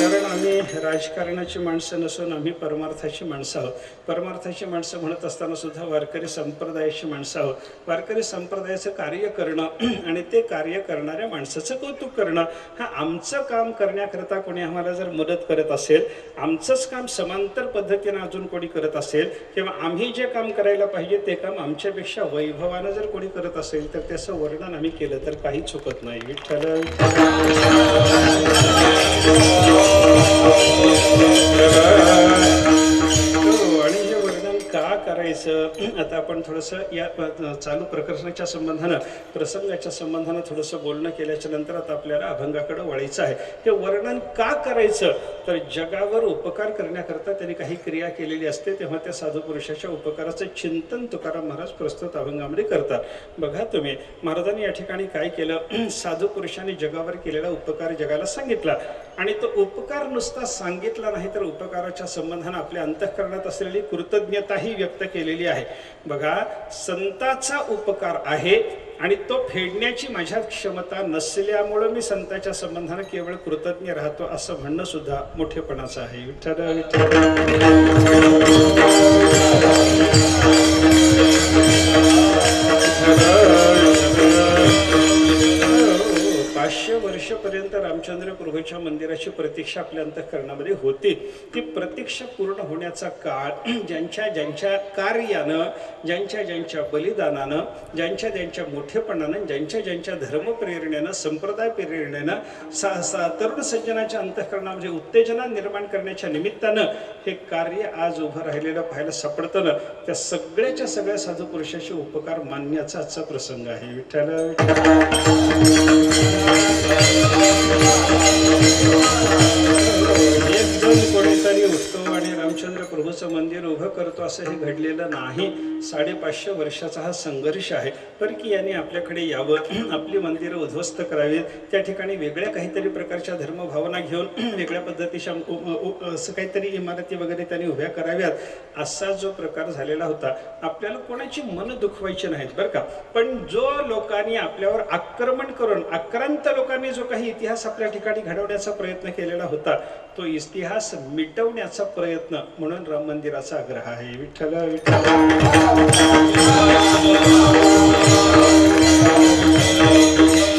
S5: कारण आम्ही राजकारणाची माणसं नसून आम्ही परमार्थाची माणसं आहोत. परमार्थाची माणसं म्हणत असताना सुद्धा वारकरी संप्रदायाची माणसं आहोत. वारकरी संप्रदायाचं कार्य करणं आणि ते कार्य करणाऱ्या माणसाचं कौतुक करणं, हा आमचं काम करण्याकरता कोणी आम्हाला जर मदत करत असेल, आमचंच काम समांतर पद्धतीनं अजून कोणी करत असेल किंवा आम्ही जे काम करायला पाहिजे ते काम आमच्यापेक्षा वैभवानं जर कोणी करत असेल तर त्याचं वर्णन आम्ही केलं तर काही चुकत नाही. विठ्ठल. आणि हे वर्णन का करायचं, आता आपण थोडंसं या चालू प्रकरणाच्या संबंधानं, प्रसंगाच्या संबंधानं थोडंसं बोलणं केल्याच्या नंतर आता आपल्याला अभंगाकडे वळायचं आहे. हे वर्णन का करायचं, तर जगावर उपकार करण्याकरता त्यांनी काही क्रिया केलेली असते, तेव्हा त्या साधू पुरुषाच्या उपकाराचं चिंतन तुकाराम महाराज प्रस्तुत अभंगामध्ये करतात. बघा तुम्ही, महाराजांनी या ठिकाणी काय केलं, साधू पुरुषांनी जगावर केलेला उपकार जगाला सांगितला आणि तो उपकार नुसता सांगितला नाही तर उपकाराच्या संबंधानं आपल्या अंतःकरणात असलेली कृतज्ञताही व्यक्त केलेली आहे. बघा, संताचा उपकार आहे आणि तो फेडण्याची माझ्यात क्षमता नसल्यामुळं मी संताच्या संबंधानं केवळ कृतज्ञ राहतो असं म्हणणं सुद्धा मोठेपणाचं आहे. विठ्ठल विठ्ठल. 500 वर्षापर्यंत रामचंद्र प्रभूच्या मंदिराची प्रतीक्षा आपल्या अंतःकरणामध्ये होती. ती प्रतीक्षा पूर्ण होण्याचा काळ ज्यांच्या ज्यांच्या कार्यानं, ज्यांच्या ज्यांच्या बलिदानानं, ज्यांच्या ज्यांच्या मोठेपणानं, ज्यांच्या ज्यांच्या धर्मप्रेरणेनं, संप्रदाय प्रेरणेनं तरुण सज्जनाच्या अंतःकरणामध्ये उत्तेजना निर्माण करण्याच्या निमित्तानं हे कार्य आज उभं राहिलेलं पाहायला सापडतं ना, त्या सगळ्याच्या सगळ्या साधू पुरुषाचे उपकार मानण्याचा आजचा प्रसंग आहे. विठ्ठल. एक जण कोणीतरी उठतो आणि रामचंद्र प्रभूचं मंदिर उभं करतो असं हे घडलेलं नाही. 550 वर्षाचा हा संघर्ष आहे. परकीयांनी आपल्याकडे यावं, आपली मंदिरं उद्ध्वस्त करावीत, त्या ठिकाणी वेगळ्या काहीतरी प्रकारच्या धर्मभावना घेऊन वेगळ्या पद्धतीच्या असं काहीतरी इमारती वगैरे त्यांनी उभ्या कराव्यात, असा जो प्रकार झालेला होता. आपल्याला कोणाची मन दुखवायची नाहीत बरं का, पण जो लोकांनी आपल्यावर आक्रमण करून, आक्रांत लोकांनी जो काही इतिहास आपल्या ठिकाणी घडवण्याचा प्रयत्न केलेला होता, तो इतिहास मिटवण्याचा प्रयत्न म्हणून राम मंदिराचा आग्रह आहे. विठ्ठल विठ्ठल.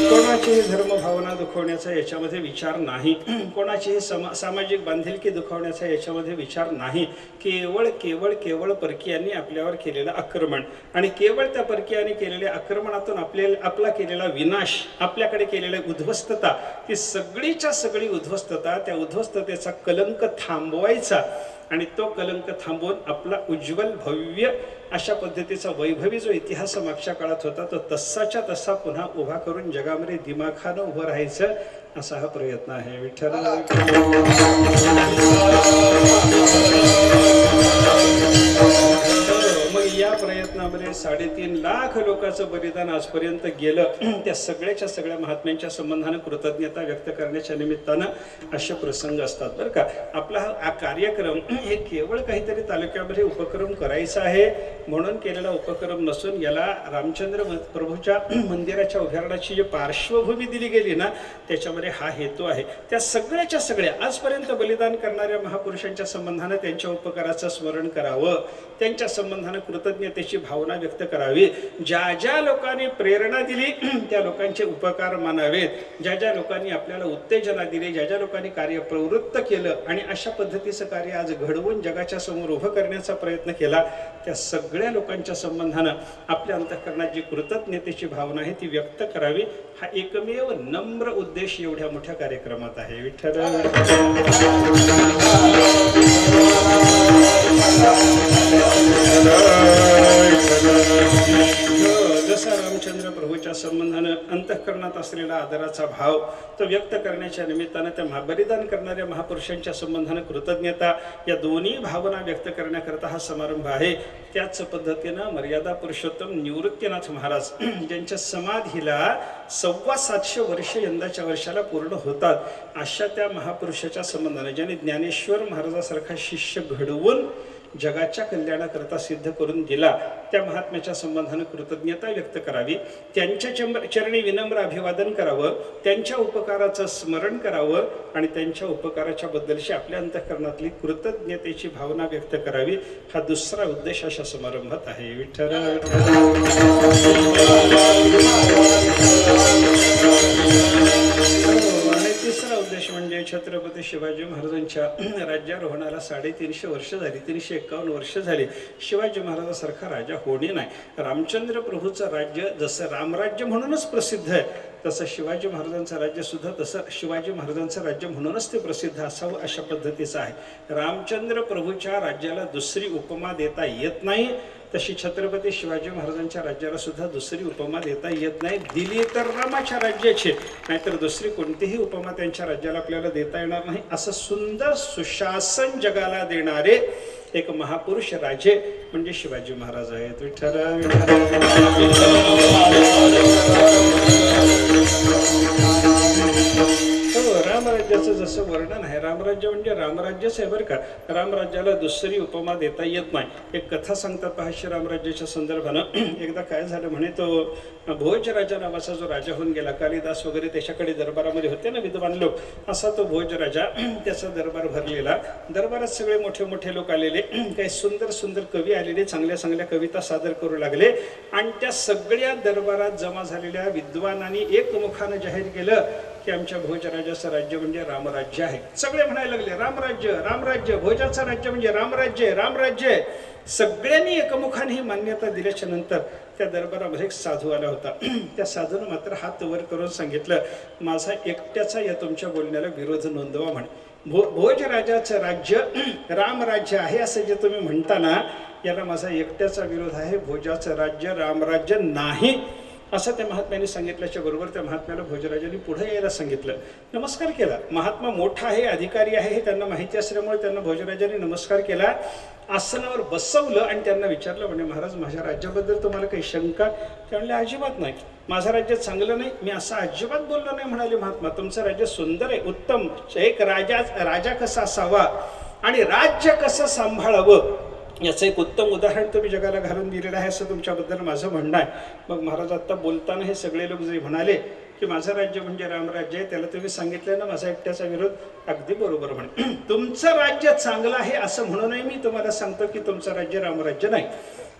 S5: कोणाचीही धर्मभावना दुखवण्याचा याच्यामध्ये विचार नाही, कोणाचीही सामाजिक बांधिलकी दुखवण्याचा याच्यामध्ये विचार नाही. केवळ केवळ केवळ परकीयांनी आपल्यावर केलेलं आक्रमण आणि केवळ त्या परकीयांनी केलेल्या आक्रमणातून आपला केलेला विनाश, आपल्याकडे केलेली उद्ध्वस्तता, ती सगळीच्या सगळी उद्ध्वस्तता, त्या उद्ध्वस्ततेचा कलंक थांबवायचा आणि तो कलंक थांबवून आपला उज्ज्वल भव्य अशा पद्धतीचा वैभवी जो इतिहास मागच्या काळात होता तो तसाच्या तसा पुन्हा उभा करून जगामध्ये दिमाखानं उभं राहायचं असा हा प्रयत्न आहे. विठ्ठल. मग या प्रयत्नामध्ये त्याच्यामध्ये 3.5 लाख लोकांचं बलिदान आजपर्यंत गेलं. त्या सगळ्याच्या सगळ्या महात्म्यांच्या संबंधानं कृतज्ञता व्यक्त करण्याच्या निमित्तानं असे प्रसंग असतात बरं का. आपला हा कार्यक्रम हे केवळ काहीतरी तालुक्यामध्ये उपक्रम करायचा आहे म्हणून केलेला उपक्रम नसून याला रामचंद्र प्रभूच्या मंदिराच्या उभारण्याची जी पार्श्वभूमी दिली गेली ना त्याच्यामध्ये हा हेतू आहे. त्या सगळ्याच्या सगळ्या आजपर्यंत बलिदान करणाऱ्या महापुरुषांच्या संबंधानं त्यांच्या उपकाराचं स्मरण करावं, त्यांच्या संबंधानं कृतज्ञतेची भावना व्यक्त करावी. ज्या ज्या लोकांनी प्रेरणा दिली त्या लोकांचे उपकार मानावेत. ज्या ज्या लोकांनी आपल्याला उत्तेजना दिली, ज्या ज्या लोकांनी कार्य प्रवृत्त केलं आणि अशा पद्धतीचं कार्य आज घडवून जगाच्या समोर उभं करण्याचा प्रयत्न केला त्या सगळ्या लोकांच्या संबंधानं आपल्या अंतःकरणात जी कृतज्ञतेची भावना आहे ती व्यक्त करावी. हा एकमेव नम्र उद्देश एवढ्या मोठ्या कार्यक्रमात आहे. विठ्ठल जसा रामचंद्र प्रभूच्या संबंधानं अंतःकरणात असलेला आदराचा भाव तो व्यक्त करण्याच्या निमित्तानं त्या बलिदान करणाऱ्या महापुरुषांच्या संबंधानं कृतज्ञता या दोन्ही भावना व्यक्त करण्याकरता हा समारंभ आहे. त्याच पद्धतीनं मर्यादा पुरुषोत्तम निवृत्तीनाथ महाराज ज्यांच्या समाधीला 725 वर्ष यंदाच्या वर्षाला पूर्ण होतात अशा त्या महापुरुषाच्या संबंधानं ज्यांनी ज्ञानेश्वर महाराजासारखा शिष्य घडवून जगाच्या कल्याणाकरता सिद्ध करून दिला त्या महात्म्याच्या संबंधानं कृतज्ञता व्यक्त करावी. त्यांच्या चरणी विनम्र अभिवादन करावं, त्यांच्या उपकाराचं स्मरण करावं आणि त्यांच्या उपकाराच्या बद्दलची आपल्या अंतःकरणातली कृतज्ञतेची भावना व्यक्त करावी. हा दुसरा उद्देश अशा समारंभात आहे. विठ्ठल आणि तिसरा उद्देश म्हणजे छत्रपती शिवाजी महाराजांच्या राज्यारोहणाला 350 वर्ष झाली, 351 वर्ष झाली. शिवाजी महाराजासारखा राजा होणे नाही. रामचंद्र प्रभूचं राज्य जसं रामराज्य म्हणूनच प्रसिद्ध आहे तसं शिवाजी महाराजांचं राज्य सुद्धा तसं शिवाजी महाराजांचं राज्य म्हणूनच ते प्रसिद्ध असावं अशा पद्धतीचं आहे. रामचंद्र प्रभूच्या राज्याला दुसरी उपमा देता येत नाही तशी छत्रपती शिवाजी महाराजांच्या राज्याला सुद्धा दुसरी उपमा देता येत नाही. दिली तर रामाच्या राज्याची, नाहीतर दुसरी कोणतीही उपमा त्यांच्या राज्याला आपल्याला देता येणार नाही. असं सुंदर सुशासन जगाला देणारे एक महापुरुष राजे म्हणजे शिवाजी महाराज आहेत. विठ्ठल रामराज्याचं जसं वर्णन आहे, रामराज्य म्हणजे रामराज्यच आहे बरं का. रामराज्याला दुसरी उपमा देता येत नाही. एक कथा सांगतात पहा रामराज्याच्या संदर्भानं. एकदा काय झालं म्हणे, तो भोजराजा नावाचा जो राजा होऊन गेला, कालिदास वगैरे त्याच्याकडे दरबारामध्ये होते ना विद्वान लोक, असा तो भोजराजा, त्याचा दरबार भरलेला. दरबारात सगळे मोठे मोठे लोक आलेले, काही सुंदर सुंदर कवी आलेले, चांगल्या चांगल्या कविता सादर करू लागले आणि त्या सगळ्या दरबारात जमा झालेल्या विद्वानांनी एकमुखानं जाहीर केलं की आमच्या भोजराजाचं राज्य म्हणजे रामराज्य आहे. सगळे म्हणायला लागले रामराज्य रामराज्य, भोजाचं राज्य म्हणजे रामराज्य रामराज्य. सगळ्यांनी एकमुखाने ही मान्यता दिल्याच्या नंतर त्या दरबारामध्ये एक साधू आला होता. त्या साधूनं मात्र हात वर करून सांगितलं, माझा एकट्याचा या तुमच्या बोलण्याला विरोध नोंदवा म्हणे. भोजराजाचं राज्य रामराज्य आहे असं जे तुम्ही म्हणता ना, याला माझा एकट्याचा विरोध आहे. भोजाचं राज्य रामराज्य नाही असं त्या महात्म्याने सांगितल्याच्या बरोबर त्या महात्म्याला भोजराजांनी पुढे यायला सांगितलं. नमस्कार केला. महात्मा मोठा आहे, अधिकारी आहे हे त्यांना माहिती असल्यामुळे त्यांना भोजराजांनी नमस्कार केला. आसनावर बसवलं आणि त्यांना विचारलं, म्हणे महाराज माझ्या राज्याबद्दल तुम्हाला काही शंका? ते म्हणले अजिबात नाही, माझं राज्य चांगलं नाही, मी असं अजिबात बोललो नाही. म्हणाले महात्मा तुमचं राज्य सुंदर आहे, उत्तम. एक राजा कसा असावा आणि राज्य कसं सांभाळावं याचं एक उत्तम उदाहरण तुम्ही जगाला घालून दिलेलं आहे असं तुमच्याबद्दल माझं म्हणणं आहे. मग महाराज आत्ता बोलताना हे सगळे लोक जे म्हणाले की माझं राज्य म्हणजे रामराज्य आहे, त्याला तुम्ही सांगितलं ना माझा एकट्याचा विरोध, अगदी बरोबर म्हणे. तुमचं राज्य चांगलं आहे असं म्हणूनही मी तुम्हाला सांगतो की तुमचं राज्य रामराज्य नाही.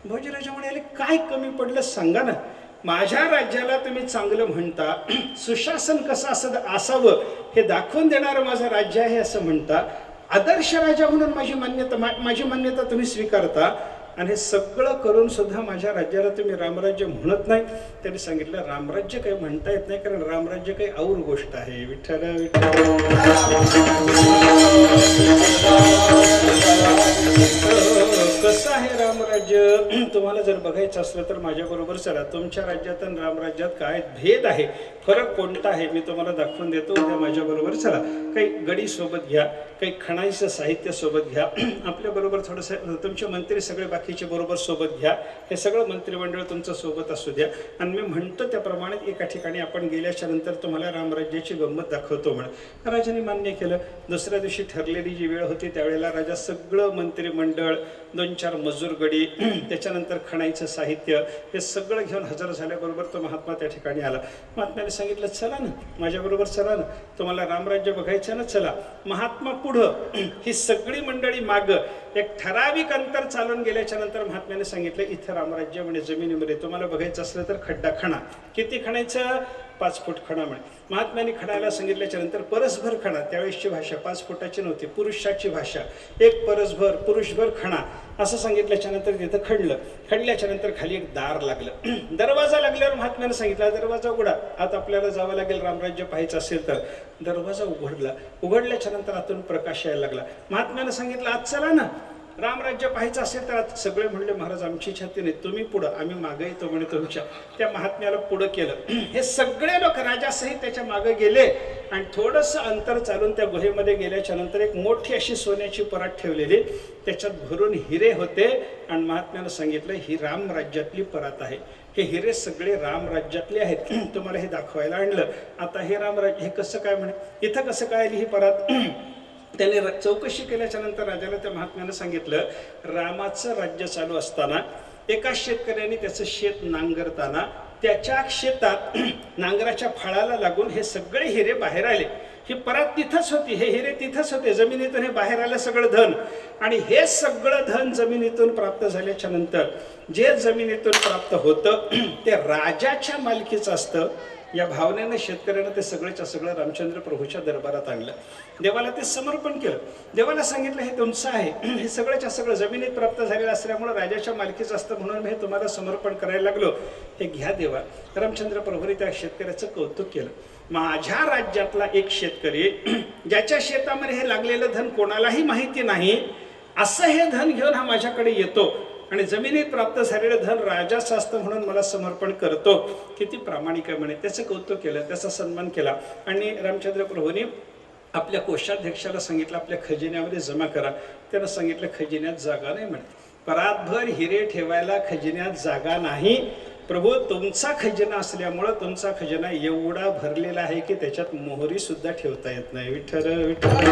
S5: भोजराजा म्हणाले काय कमी पडलं सांगा ना. माझ्या राज्याला तुम्ही चांगलं म्हणता, सुशासन कसं असावं हे दाखवून देणारं माझं राज्य आहे असं म्हणता, आदर्श राजा म्हणून माझी मान्यता तुम्ही स्वीकारता आणि हे सगळं करून सुद्धा माझ्या राज्याला तुम्ही रामराज्य म्हणत नाही. त्यांनी सांगितलं रामराज्य काही म्हणता येत नाही, कारण रामराज्य काही और गोष्ट आहे. विठ्ठल कसं आहे रामराज्य तुम्हाला जर बघायचं असलं तर माझ्याबरोबर चला. तुमच्या राज्यात आणि रामराज्यात काय भेद आहे, फरक कोणता आहे मी तुम्हाला दाखवून देतो. उद्या माझ्याबरोबर चला. काही गडी सोबत घ्या, काही खणाईचं साहित्य सोबत घ्या, आपल्याबरोबर थोडंसं तुमचे मंत्री सगळे बाकीचे बरोबर सोबत घ्या. हे सगळं मंत्रिमंडळ तुमचं सोबत असू द्या. आणि मी म्हणतो त्याप्रमाणे एका ठिकाणी आपण गेल्याच्या नंतर तुम्हाला रामराज्याची गंमत दाखवतो म्हण. राजाने मान्य केलं. दुसऱ्या दिवशी ठरलेली जी वेळ होती त्यावेळेला राजा सगळं मंत्रिमंडळ, 2-4 मजूर गडी, त्याच्यानंतर खणाईचं साहित्य हे सगळं घेऊन हजर झाल्याबरोबर तो महात्मा त्या ठिकाणी आला. महात्म्याने सांगितलं चला ना माझ्याबरोबर, चला ना, तुम्हाला रामराज्य बघायचं ना, चला. महात्मा पुढं, ही सगळी मंडळी मागं. एक ठराविक अंतर चालून गेल्याच्या नंतर महात्म्याने सांगितलं इथं रामराज्य म्हणजे जमिनीमध्ये तुम्हाला बघायचं असलं तर खड्डा खणा. किती खणायचं? 5 फूट खणा म्हणे. महात्म्याने खणायला सांगितल्याच्या नंतर परसभर खणा. त्यावेळेसची भाषा 5 फुटाची नव्हती, पुरुषाची भाषा. 1 परसभर, पुरुषभर खणा असं सांगितल्याच्या नंतर तिथं खणलं. खणल्याच्या नंतर खाली एक दार लागलं. दरवाजा लागल्यावर महात्म्याने सांगितलं दरवाजा उघडा, आता आपल्याला जावं लागेल रामराज्य पाहायचं असेल तर. दरवाजा उघडला. उघडल्याच्या नंतर आतून प्रकाश यायला लागला. महात्म्याने सांगितलं आज चला ना रामराज्य पाहायचं असेल तर. सगळे म्हणले महाराज आमची छाती नाही, तुम्ही पुढं, आम्ही मागे येतो म्हणे तुमच्या. त्या महात्म्याला पुढं केलं. हे सगळे लोक राजासहित त्याच्या मागे गेले आणि थोडंसं अंतर चालून त्या गुहेमध्ये गेल्याच्या नंतर एक मोठी अशी सोन्याची परात ठेवलेली, त्याच्यात भरून हिरे होते. आणि महात्म्यानं सांगितलं ही रामराज्यातली परात आहे, हे हिरे सगळे रामराज्यातले आहेत, तुम्हाला हे दाखवायला आणलं. आता हे रामराज्य हे कसं काय म्हणे, इथं कसं काय आली ही परात? त्याने चौकशी केल्याच्या नंतर राजाला त्या महात्म्यानं सांगितलं रामाचं राज्य चालू असताना एका शेतकऱ्याने त्याचं शेत नांगरताना त्याच्या शेतात नांगराच्या फाळाला लागून हे सगळे हिरे बाहेर आले. ही परात तिथंच होती, हे हिरे तिथंच होते. जमिनीतून हे बाहेर आलं सगळं धन. आणि हे सगळं धन जमिनीतून प्राप्त झाल्याच्या नंतर जे जमिनीतून प्राप्त होतं ते राजाच्या मालकीचं असतं. या भावनेनं शेतकऱ्यानं ते सगळेच्या सगळं रामचंद्र प्रभूच्या दरबारात आणलं. देवाला ते समर्पण केलं. देवाला सांगितलं हे तुमचं आहे, हे सगळ्याच्या सगळं जमिनीत प्राप्त झालेलं असल्यामुळं राजाच्या मालकीचं असतं म्हणून मी हे तुम्हाला समर्पण करायला लागलो, हे घ्या देवा. रामचंद्र प्रभूने त्या शेतकऱ्याचं कौतुक केलं. माझ्या राज्यातला एक शेतकरी ज्याच्या शेतामध्ये हे लागलेलं धन कोणालाही माहिती नाही, असं हे धन घेऊन हा माझ्याकडे येतो आणि जमिनीत प्राप्त झालेलं धन राजाचं असतं म्हणून मला समर्पण करतो. किती प्रामाणिक आहे म्हणे. त्याचं कौतुक केलं, त्याचा सन्मान केला. आणि रामचंद्र प्रभूंनी आपल्या कोषाध्यक्षाला सांगितलं आपल्या खजिन्यामध्ये जमा करा. त्यानं सांगितलं खजिन्यात जागा नाही म्हणे. परातभर हिरे ठेवायला खजिन्यात जागा नाही. प्रभू तुमचा खजिना असल्यामुळं तुमचा खजिना एवढा भरलेला आहे की त्याच्यात मोहरी सुद्धा ठेवता येत नाही. विठ्ठल विठ्ठल.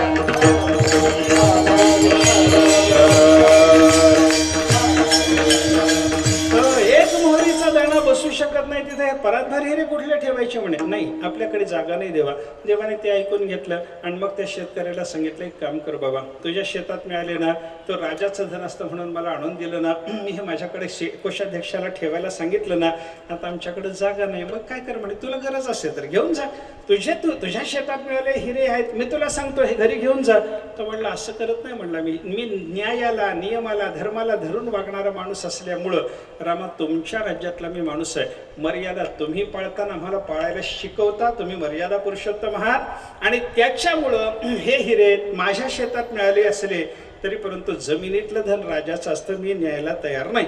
S5: एक मोहरीचा दाणा बसू शकत नाही तिथे. परातभर हिरे कुठले ठेवायचे म्हणे. नाही, आपल्याकडे जागा नाही देवा. देवाने ते ऐकून घेतलं आणि मग त्या शेतकऱ्याला सांगितलं एक काम कर बाबा, तुझ्या शेतात मिळाले ना तो राजाचं धन असतं म्हणून मला आणून दिलं ना, मी हे माझ्याकडे कोषाध्यक्षाला ठेवायला सांगितलं ना, आता आमच्याकडे जागा नाही. मग काय कर म्हणे, तुला गरज असेल तर घेऊन जा. तुझ्या शेतात मिळाले हिरे आहेत, मी तुला सांगतो हे घरी घेऊन जा. तर म्हणलं असं करत नाही. म्हणला मी न्यायाला, नियमाला, धर्माला धरून वागणारा माणूस असल्यामुळं रामा तुमच्या राज्यातला मी माणूस आहे. मर्यादा तुम्ही पाळताना आम्हाला पाळायला शिकवता, तुम्ही मर्यादा पुरुषोत्तम आहात. आणि त्याच्यामुळं हे हिरे माझ्या शेतात मिळाले असले तरी परंतु जमिनीतलं धन राजाचं असतं, मी न्यायला तयार नाही.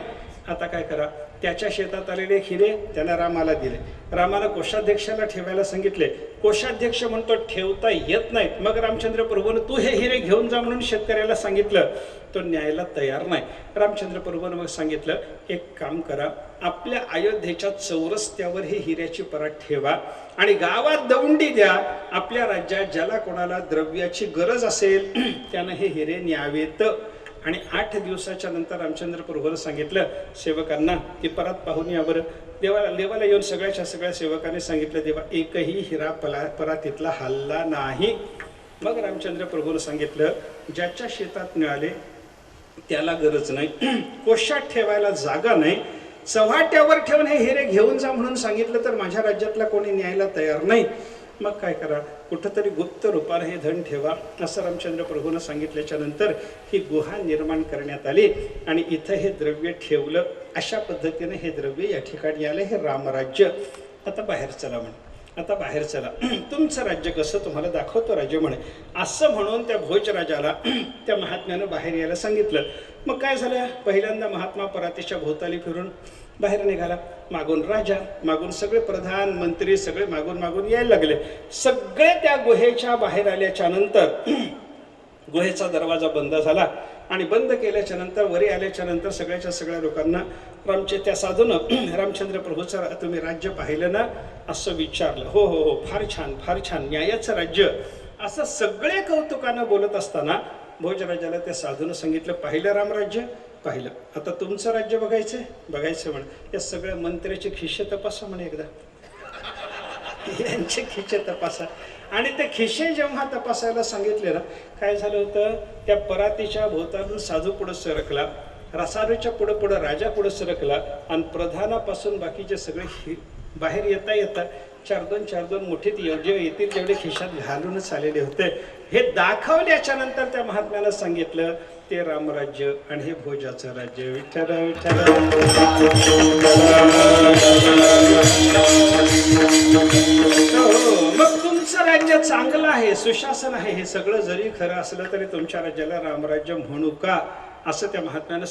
S5: आता काय करा, त्याच्या शेतात आलेले हिरे त्याला रामाला दिले. रामाला कोषाध्यक्षाला ठेवायला सांगितले. कोषाध्यक्ष म्हणतो ठेवता येत नाहीत. मग रामचंद्र प्रभूनं तू हे हिरे घेऊन जा म्हणून शेतकऱ्याला सांगितलं. तो न्यायला तयार नाही. रामचंद्र प्रभूनं मग सांगितलं एक काम करा, आपल्या अयोध्येच्या चौरस्त्यावर हे हिऱ्याची परात ठेवा आणि गावात दौंडी द्या. आपल्या राज्यात ज्याला कोणाला द्रव्याची गरज असेल त्यानं हे हिरे न्यावेत. आणि 8 दिवसाच्या नंतर रामचंद्र प्रभूनं सांगितलं सेवकांना ती परत पाहून या बरं. देवाला येऊन सगळ्याच्या सगळ्या सेवकांनी सांगितलं देवा एकही हिरा परातीतला हल्ला नाही. मग रामचंद्र प्रभूनं सांगितलं ज्याच्या शेतात मिळाले त्याला गरज नाही, कोशात ठेवायला जागा नाही, चव्हाट्यावर ठेवून हे हिरे घेऊन जा म्हणून सांगितलं तर माझ्या राज्यातला कोणी न्यायला तयार नाही. मग काय करा, कुठंतरी गुप्त रूपाने हे धन ठेवा असं रामचंद्र प्रभूनं सांगितल्याच्या नंतर ही गुहा निर्माण करण्यात आली आणि इथं हे द्रव्य ठेवलं. अशा पद्धतीने हे द्रव्य या ठिकाणी आलं, हे रामराज्य. आता बाहेर चला म्हणे. आता बाहेर चला, तुमचं राज्य कसं तुम्हाला दाखवतो राज्य म्हणे. असं म्हणून त्या भोजराजाला त्या महात्म्यानं बाहेर यायला सांगितलं. मग काय झालं, पहिल्यांदा महात्मा परातीच्या भोवताली फिरून बाहेर निघाला. मागून राजा, मागून सगळे प्रधान मंत्री सगळे मागून मागून यायला लागले. सगळे त्या गुहेच्या बाहेर आल्याच्या नंतर गुहेचा दरवाजा बंद झाला आणि बंद केल्याच्या नंतर वरी आल्याच्या नंतर सगळ्याच्या सगळ्या लोकांना त्या साधूनं रामचंद्र प्रभूचं तुम्ही राज्य पाहिलं ना असं विचारलं. हो हो हो, फार छान फार छान, न्यायाचं राज्य, असं सगळे कौतुकानं बोलत असताना भोजराजाला त्या साधूनं सांगितलं, पाहिलं रामराज्य पाहिलं, आता तुमचं राज्य बघायचं म्हणे. या सगळ्या मंत्र्याचे खिशे तपासा म्हणे एकदा, यांचे खिशे तपासा. आणि ते खिशे जेव्हा तपासायला सांगितले ना, काय झालं होतं, त्या परातीच्या भोवतालून साधू पुढं सरकला, रसारूच्या पुढं पुढं राजा पुढं सरकला आणि प्रधानापासून बाकीचे सगळे बाहेर येता येता 4-2 मुठीत येतील जेवढे खिशात घालूनच आलेले होते. हे दाखवल्याच्या नंतर त्या महात्म्याला सांगितलं, ते रामराज्य आणि हे भोजाचं राज्य. विठ्ठल विठ्ठल. मग तुमचं राज्य चांगलं आहे, सुशासन आहे, हे सगळं जरी खरं असलं तरी तुमच्या राज्याला रामराज्य म्हणू का, असं त्या महात्म्यानं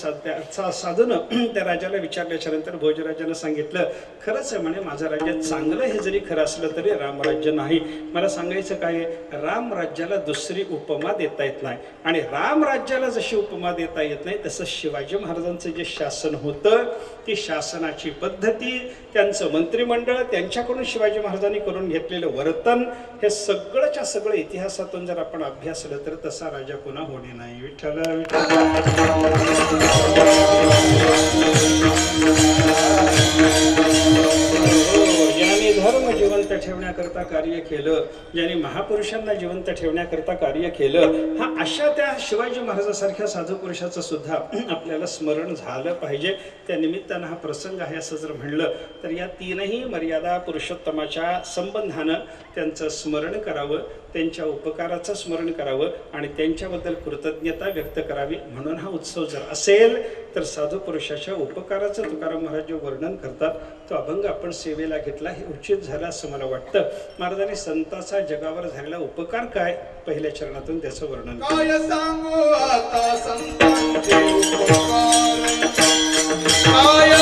S5: साधूनं त्या राजाला विचारल्याच्या नंतर भोजराजानं सांगितलं, खरंच आहे म्हणे, माझं राज्य चांगलं हे जरी खरं असलं तरी रामराज्य नाही. मला सांगायचं काय आहे, रामराज्याला दुसरी उपमा देता येत नाही. आणि रामराज्याला जशी उपमा देता येत नाही तसं शिवाजी महाराजांचं जे शासन होतं, ती शासनाची पद्धती, त्यांचं मंत्रिमंडळ, त्यांच्याकडून शिवाजी महाराजांनी करून घेतलेलं वर्तन, हे सगळंच्या सगळं इतिहासातून जर आपण अभ्यासलं तर तसा राजा पुन्हा होणे नाही. विठ्ठल विठ्ठल. ज्यांनी धर्म जिवंत ठेवण्याकरता कार्य केलं, ज्यांनी महापुरुषांना जिवंत ठेवण्याकरता कार्य केलं, हा अशा त्या शिवाजी महाराजांसारख्या साधू पुरुषाचं सुद्धा आपल्याला स्मरण झालं पाहिजे. त्या निमित्तानं हा प्रसंग आहे असं जर म्हणलं तर या तीनही मर्यादा पुरुषोत्तमाच्या संबंधानं त्यांचं स्मरण करावं, त्यांच्या उपकाराचं स्मरण करावं आणि त्यांच्याबद्दल कृतज्ञता व्यक्त करावी. म्हणून हा उत्सव जर असेल तर साधू पुरुषाच्या उपकाराचं तुकाराम महाराज जे वर्णन करतात तो अभंग आपण सेवेला घेतला, हे उचित झालं असं मला वाटतं. महाराजांनी संताचा जगावर झालेला उपकार काय, पहिल्या चरणातून त्याचं वर्णन.
S1: काय सांगू आता संतांचे उपकार, काय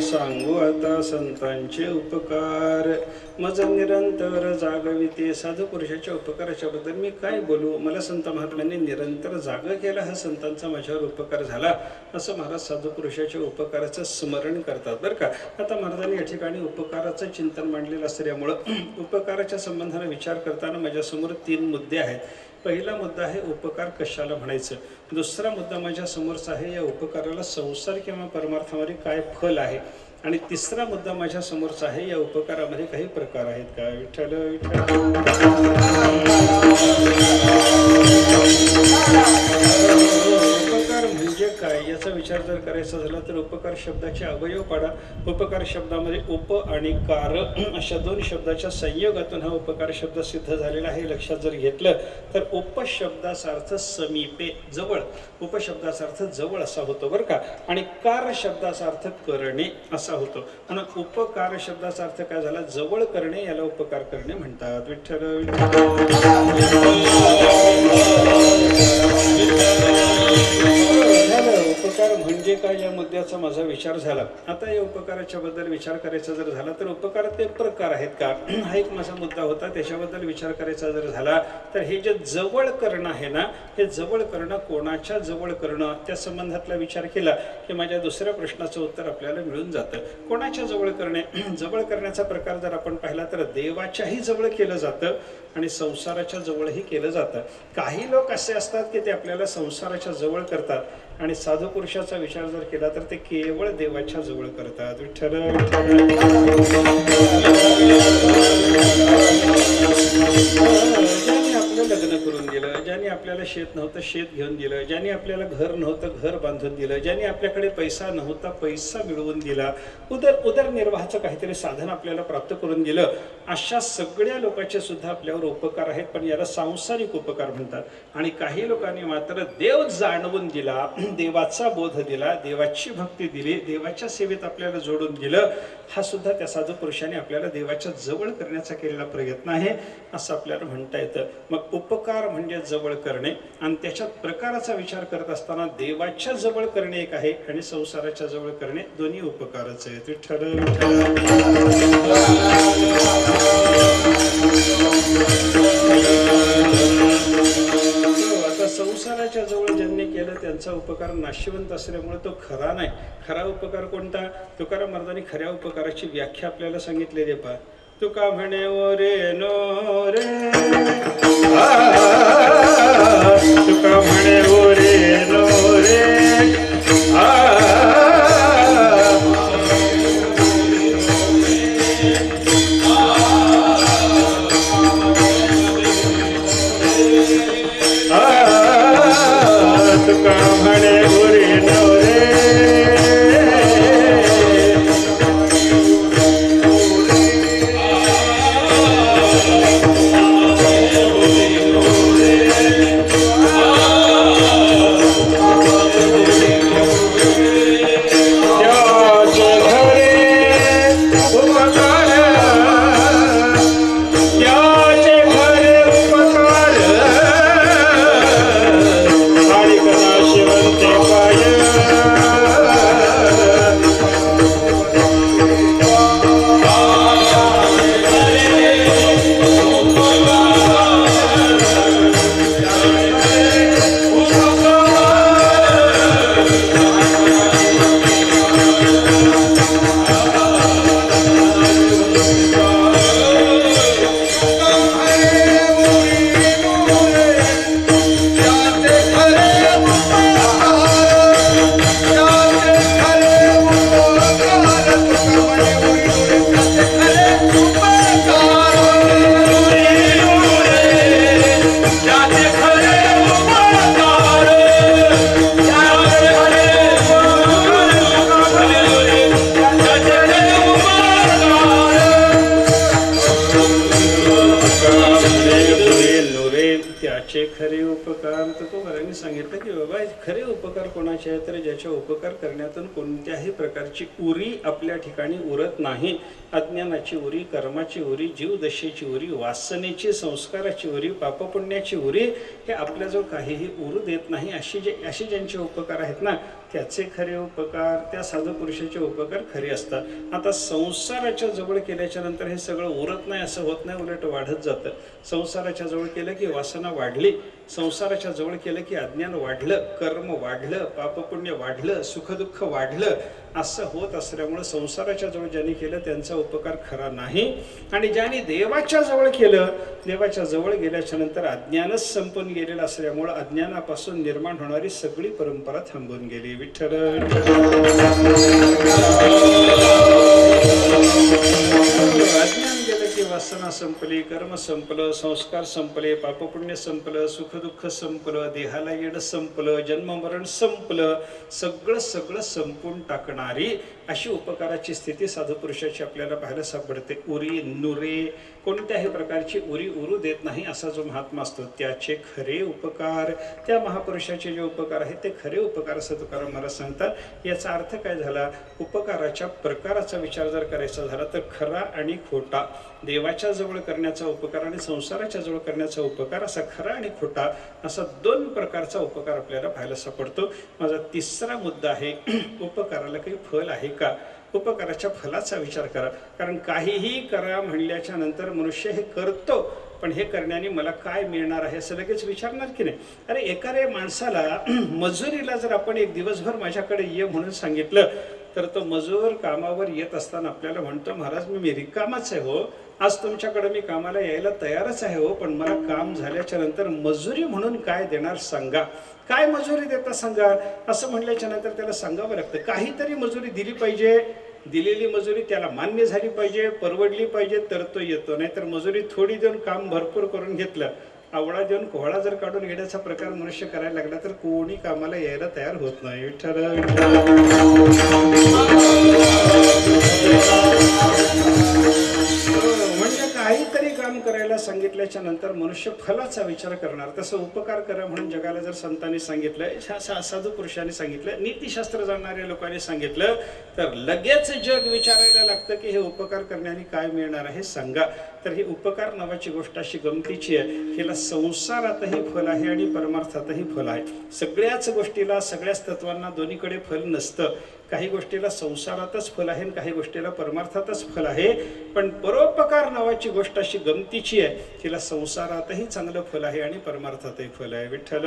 S1: सांगू आता संतांचे उपकार.
S5: मज निरंतर जागविते. साधू पुरुषाच्या उपकाराच्या बद्दल मी काय बोलू, मला संत महात्म्यांनी निरंतर जाग केला, हा संतांचा माझ्यावर उपकार झाला असं महाराज साधू पुरुषाच्या उपकाराचं स्मरण करतात बरं का. आता महाराजांनी या ठिकाणी उपकाराचं चिंतन मांडलेलं असल्यामुळं उपकाराच्या संबंधाने विचार करताना माझ्यासमोर 3 मुद्दे आहेत. पहिला मुद्दा आहे उपकार कशाला म्हणायचं, दुसरा मुद्दा माझ्या समोरचा आहे या उपकाराला संसार किंवा परमार्थामध्ये काय फल आहे, आणि तिसरा मुद्दा माझ्या समोरचा आहे या उपकारामध्ये काही प्रकार आहेत का. विठ्ठल विठ्ठल. विचार जर करायचा झाला तर उपकार शब्दाचे अवयव पाडा. उपकार शब्दामध्ये उप आणि कार अशा दोन शब्दाच्या संयोगातून हा उपकार शब्द सिद्ध झालेला आहे. लक्षात जर घेतलं तर उपशब्दाचा अर्थ समीपे, जवळ. उपशब्दाचा अर्थ जवळ असा होतो बरं का. आणि कार शब्दाचा अर्थ करणे असा होतो. म्हणून उपकार शब्दाचा अर्थ काय झाला? जवळ करणे. याला उपकार करणे म्हणतात. विठ्ठल उपकार म्हणजे काय या मुद्द्याचा माझा विचार झाला. आता या उपकाराच्या बद्दल विचार करायचा जर झाला तर उपकारात एक प्रकार आहेत का, हा एक माझा मुद्दा होता. त्याच्याबद्दल विचार करायचा जर झाला तर हे जे जवळ करणं आहे ना, हे जवळ करणं कोणाच्या जवळ करणं, त्या संबंधातला विचार केला की माझ्या दुसऱ्या प्रश्नाचं उत्तर आपल्याला मिळून जातं. कोणाच्या जवळ करणे? जवळ करण्याचा प्रकार जर आपण पाहिला तर देवाच्याही जवळ केलं जातं आणि संसाराच्या जवळही केलं जातं. काही लोक असे असतात की ते आपल्याला संसाराच्या जवळ करतात आणि साधू पुरुषाचा विचार जर केला तर ते केवळ देवाच्या जवळ करतात. विठ्ठल ज्याने आपलं लग्न करून दिलं, ज्याने आपल्याला शेत नव्हतं शेत घेऊन दिलं, ज्याने आपल्याला घर नव्हतं घर बांधून दिलं, ज्याने आपल्याकडे पैसा नव्हता पैसा मिळवून दिला, उदरनिर्वाहाचं काहीतरी साधन आपल्याला प्राप्त करून दिलं, अशा सगळ्या लोकांचे सुद्धा आपल्यावर उपकार आहेत. पण याला सांसारिक उपकार म्हणतात. आणि काही लोकांनी मात्र देव जाणवून दिला, देवाचा बोध दिला, देवाची भक्ती दिली, देवाच्या सेवेत आपल्याला जोडून दिलं, हा सुद्धा त्या साधू पुरुषाने आपल्याला देवाच्या जवळ करण्याचा केलेला प्रयत्न आहे असं आपल्याला म्हणता येतं. मग उपकार म्हणजे जवळ करणे आणि त्याच्यात प्रकाराचा विचार करत असताना देवाच्या जवळ करणे एक आहे आणि संसाराच्या जवळ करणे, दोन्ही उपकारच आहेत. विठ्ठल आता संसाराच्या जवळ ज्यांनी केलं त्यांचा उपकार नाशिवंत असल्यामुळे तो खरा नाही. खरा उपकार कोणता? तुकाराम महाराजांनी खऱ्या उपकाराची व्याख्या आपल्याला सांगितलेली आहे. पहा, तुका म्हणे ओ रे नो रे, तुका म्हणे ओ रे नो रे, तुका म्हणे ओ रे नो रे, खरे उपकार. तुकोबारांनी सांगितलं की बाबा खरे उपकार कोणाचे आहे तर ज्याच्या उपकार करण्यातून कोणत्याही प्रकारची उरी आपल्या ठिकाणी उरत नाही. अज्ञानाची उरी, कर्माची उरी, जीवदशेची उरी, वासनेची, संस्काराची उरी, पापपुण्याची उरी हे आपल्याजवळ काहीही उरू देत नाही. असे ज्यांचे उपकार आहेत ना त्याचे खरे उपकार, त्या साधू पुरुषाचे उपकार खरे असतात. आता संसाराच्या जवळ केल्याच्या नंतर हे सगळं उरत नाही असं होत नाही, उलट वाढत जातं. संसाराच्या जवळ केलं की वासना वाढली, संसाराच्या जवळ केलं की अज्ञान वाढलं, कर्म वाढलं, पापपुण्य वाढलं, सुखदुःख वाढलं, असं होत असल्यामुळे संसाराच्या जवळ ज्यांनी केलं त्यांचा उपकार खरा नाही. आणि ज्यांनी देवाच्या जवळ केलं, देवाच्या जवळ गेल्याच्या नंतर अज्ञानच संपून गेलेलं असल्यामुळे अज्ञानापासून निर्माण होणारी सगळी परंपरा थांबून गेली. विठ्ठल अज्ञान गेलं की वासना संपली, कर्म संपलं, संस्कार संपले, पापपुण्य संपलं, सुखदुःख संपलं, देहाला येणं संपलं, जन्म मरण संपलं, सगळं सगळं संपून टाकणारी अशी उपकाराची स्थिती साधू पुरुषाची आपल्याला पाहायला सापडते. उरी नुरे कोणत्याही प्रकारची उरी उरू देत नाही असा जो महात्मा असतो त्याचे खरे उपकार, त्या महापुरुषाचे जे उपकार आहेत ते खरे उपकार असं तुकाराम महाराज सांगतात. याचा अर्थ काय झाला? उपकाराच्या प्रकाराचा विचार जर करायचा झाला तर खरा आणि खोटा, देवाच्या जवळ करण्याचा उपकार आणि संसाराच्या जवळ करण्याचा उपकार, असा खरा आणि खोटा असा दोन प्रकारचा उपकार आपल्याला पाहायला सापडतो. माझा तिसरा मुद्दा आहे, उपकाराला काही फल आहे का? उपकाराच्या फलाचा विचार करा. कारण काहीही करा म्हणल्याच्या नंतर मनुष्य हे करतो, पण हे करण्याने मला काय मिळणार आहे असं लगेच विचारणार की नाही? अरे एखाद्या माणसाला मजुरीला जर आपण एक दिवसभर माझ्याकडे ये म्हणून सांगितलं तर तो मजूर कामावर येत असताना आपल्याला म्हणतो, महाराज मी रिकामाच आहे हो, आज तुमच्याकडे मी कामाला यायला तयारच आहे हो, पण मला काम झाल्याच्या नंतर मजुरी म्हणून काय देणार सांगा, काय मजुरी देता सांगा. असं म्हणल्याच्या नंतर त्याला सांगावं लागतं, काहीतरी मजुरी दिली पाहिजे, दिलेली मजुरी त्याला मान्य झाली पाहिजे, परवडली पाहिजे, तर तो येतो. नाहीतर मजुरी थोडी देऊन काम भरपूर करून घेतलं, आवळा देऊन कोहळा जर काढून घेण्याचा प्रकार मनुष्य करायला लागला तर कोणी कामाला यायला तयार होत नाही. म्हणजे काहीतरी काम करायला सांगितल्याच्या नंतर मनुष्य फलाचा विचार करणार. तसं उपकार करा म्हणून जगाला जर संतांनी सांगितलं, साधू पुरुषांनी सांगितलं, नीतिशास्त्र जाणणाऱ्या लोकांनी सांगितलं, तर लगेच जग विचारायला लागतं की हे उपकार करण्याने काय मिळणार आहे सांगा. तर ही उपकार नावाची गोष्ट अशी गमतीची आहे, हिला संसारातही फल आहे आणि परमार्थातही फल आहे. सगळ्याच गोष्टीला, सगळ्याच तत्वांना दोन्हीकडे फल नसतं. काही गोष्टीला संसारातच फल आहे आणि काही गोष्टीला परमार्थातच फल आहे. पण परोपकार नावाची गोष्ट अशी गमतीची आहे, तिला संसारातही चांगलं फल आहे आणि परमार्थातही फल आहे. विठ्ठल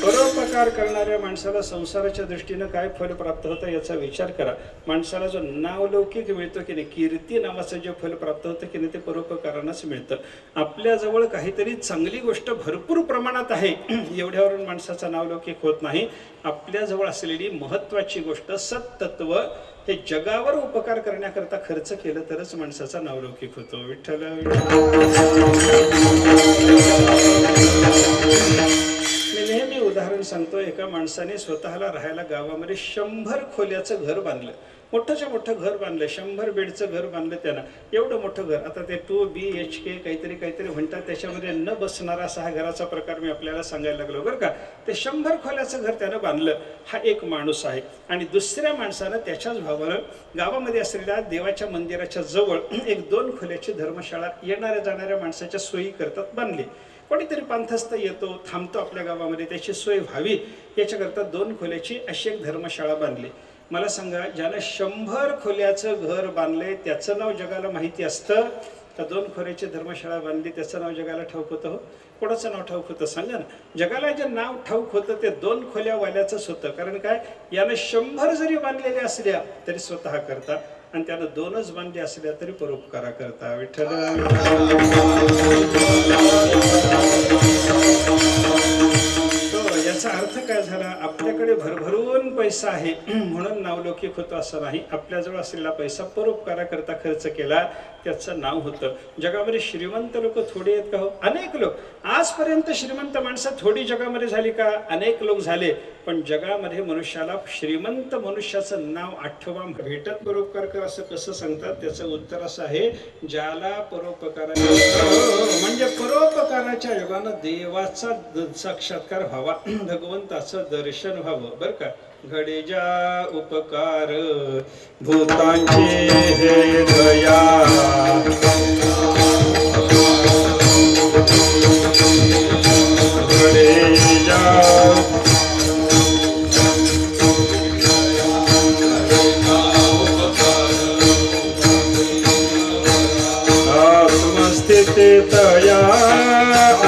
S5: परोपकार करणाऱ्या माणसाला संसाराच्या दृष्टीनं काय फल प्राप्त होतं याचा विचार करा. माणसाला जो नावलौकिक मिळतो की नाही, कीर्ती नावाचं जे फल प्राप्त होतं की नाही, ते परोपकारानंच मिळतं. आपल्याजवळ काहीतरी चांगली गोष्ट भरपूर प्रमाणात आहे, एवढ्यावरून माणसाचा नावलौकिक होत नाही. आपल्याजवळ असलेली महत्वाची गोष्ट सत्तत्व हे जगावर उपकार करण्याकरता खर्च केलं तरच माणसाचा नावलौकिक होतो. विठ्ठल मी नेहमी उदाहरण सांगतो. एका माणसाने स्वतःला राहायला गावामध्ये 100 खोल्याचं घर बांधलं, मोठंच्या मोठं घर बांधलं, 100 बेडचं घर बांधलं त्यानं. एवढं मोठं घर, आता ते 2 BHK काहीतरी म्हणतात, त्याच्यामध्ये न बसणारा असा हा घराचा प्रकार मी आपल्याला सांगायला लागलो बरं का. ते 100 खोल्याचं घर त्यानं बांधलं. हा एक माणूस आहे. आणि दुसऱ्या माणसानं त्याच्याच भावानं गावामध्ये असलेल्या देवाच्या मंदिराच्या जवळ एक 2 खोल्याची धर्मशाळा येणाऱ्या जाणाऱ्या माणसाच्या सोयी करतात बांधली. कोणीतरी पांथस्थ येतो, थांबतो आपल्या गावामध्ये, त्याची सोय व्हावी याच्याकरता 2 खोल्याची अशी एक धर्मशाळा बांधली. मला सांगा, ज्यानं 100 खोल्याचं घर बांधले त्याचं नाव जगाला माहिती असतं का? 2 खोल्याची धर्मशाळा बांधली त्याचं नाव जगाला ठाऊक होतं? हो, कोणाचं नाव ठाऊक होतं सांगा ना. जगाला जे नाव ठाऊक होतं ते 2 खोल्यावाल्याचंच होतं. कारण काय, यानं 100 जरी बांधलेल्या असल्या तरी स्वतः करता, आणि त्यानं 2च बांधले असल्या तरी परोपकारा करता. विठ्ठल याचा अर्थ काय झाला? आपल्याकडे भरभरून पैसा आहे म्हणून नावलौकिक होतं असं नाही. आपल्याजवळ असलेला पैसा परोपकाराकरता खर्च केला त्याचं नाव होतं. जगामध्ये श्रीमंत लोक थोडी आहेत का? हो, अनेक लोक. आजपर्यंत श्रीमंत माणसं थोडी जगामध्ये झाली का? अनेक लोक झाले. पण जगामध्ये मनुष्याला श्रीमंत मनुष्याचं नाव आठवा भेटत परोपकार कर असं कसं सांगतात? त्याचं उत्तर असं आहे, ज्याला परोपकार म्हणजे परोपकाराच्या योगानं देवाचा साक्षात्कार व्हावा, भगवंताचं दर्शन व्हावं बरं का. घडे ज्या उपकार भूतांचे हे दया, घडे ज्या आत्मस्थिती तया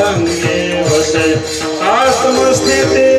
S5: अंगे वसे, आत्मस्थिती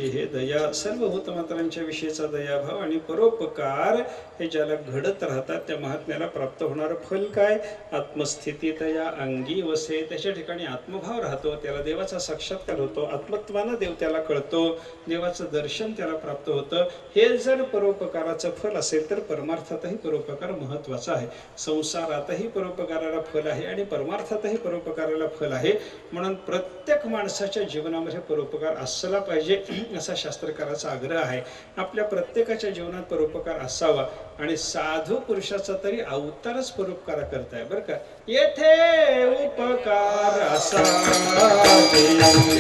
S5: हे दया, सर्व भूतमात्रांच्या सर्वांविषयीचा दयाभाव आणि परोपकार हे ज्याला घडत राहतात त्या महात्म्याला प्राप्त होणारं फल काय? आत्मस्थिती तया अंगी वसे, त्याच्या ठिकाणी आत्मभाव राहतो, त्याला देवाचा साक्षात्कार होतो, आत्मत्वानं देव त्याला कळतो, देवाचं दर्शन त्याला प्राप्त होतं. हे जर परोपकाराचं फल असेल तर परमार्थातही परोपकार महत्वाचा आहे. संसारातही परोपकाराला फल आहे आणि परमार्थातही परोपकाराला फल आहे. म्हणून प्रत्येक माणसाच्या जीवनामध्ये परोपकार असला पाहिजे असा शास्त्रकाराचा आग्रह आहे. आपल्या प्रत्येकाच्या जीवनात परोपकार असावा आणि साधू पुरुषाचा तरी अवतारच परोपकार करताय बरं का. येथे उपकार असावा,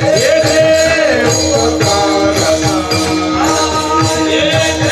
S5: येथे उपकार असावा, येथे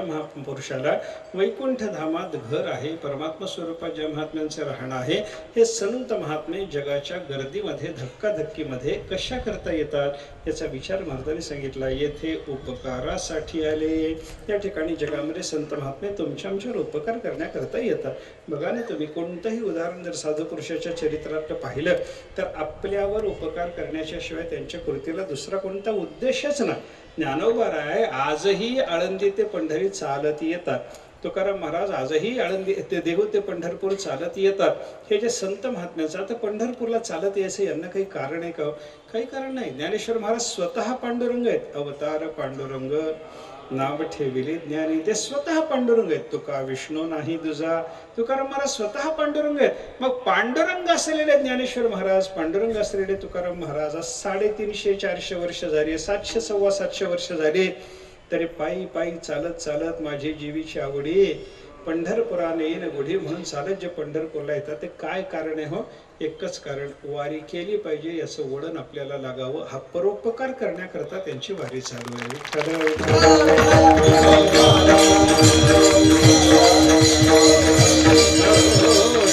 S5: महापुरुषाला वैकुंठ धामात घर आहे, परमात्मा स्वरूपात ज्या महात्म्यांचे राहणं आहे, हे संत महात्मे जगाच्या गर्दीमध्ये धक्काधक्कीमध्ये कशा करता येतात याचा विचार महाराजांनी सांगितला. येथे उपकारासाठी आले, या ठिकाणी जगामध्ये संत महात्मे तुमच्या आमच्यावर उपकार करण्याकरता येतात. बघा ना तुम्ही कोणतंही उदाहरण जर साधू पुरुषाच्या चरित्रात पाहिलं तर आपल्यावर उपकार करण्याच्या शिवाय त्यांच्या कृतीला दुसरा कोणता उद्देशच नाही. ज्ञानोबा राय आजही आळंदी ते पंढरी चालत येतात. तुकाराम महाराज आजही आळंदी ते देहू ते पंढरपूर चालत येतात. हे जे संत महात्म्याचं, आता पंढरपूरला चालत यायचं यांना काही कारण आहे का? काही कारण नाही. ज्ञानेश्वर महाराज स्वतः पांडुरंग आहेत. अवतार पांडुरंग नाव ठेविले ज्ञानी, ते स्वतः पांडुरंग आहेत. तुका विष्णू नाही दुजा, तुकाराम महाराज स्वतः पांडुरंग आहेत. मग पांडुरंग असलेले ज्ञानेश्वर महाराज, पांडुरंग असलेले तुकाराम महाराज 350-400 वर्ष झाली, 700-750 वर्ष झाली, तरी पायी पायी चालत चालत माझी जीवीची आवडी पंढरपुराने येईन गुढी म्हणून चालत जे पंढरपूरला येतात ते काय कारण आहे? हो, एकच कारण, वारी केली पाहिजे याचं वळण आपल्याला लागावं. हा परोपकार करण्याकरता त्यांची वारी चालू आहे.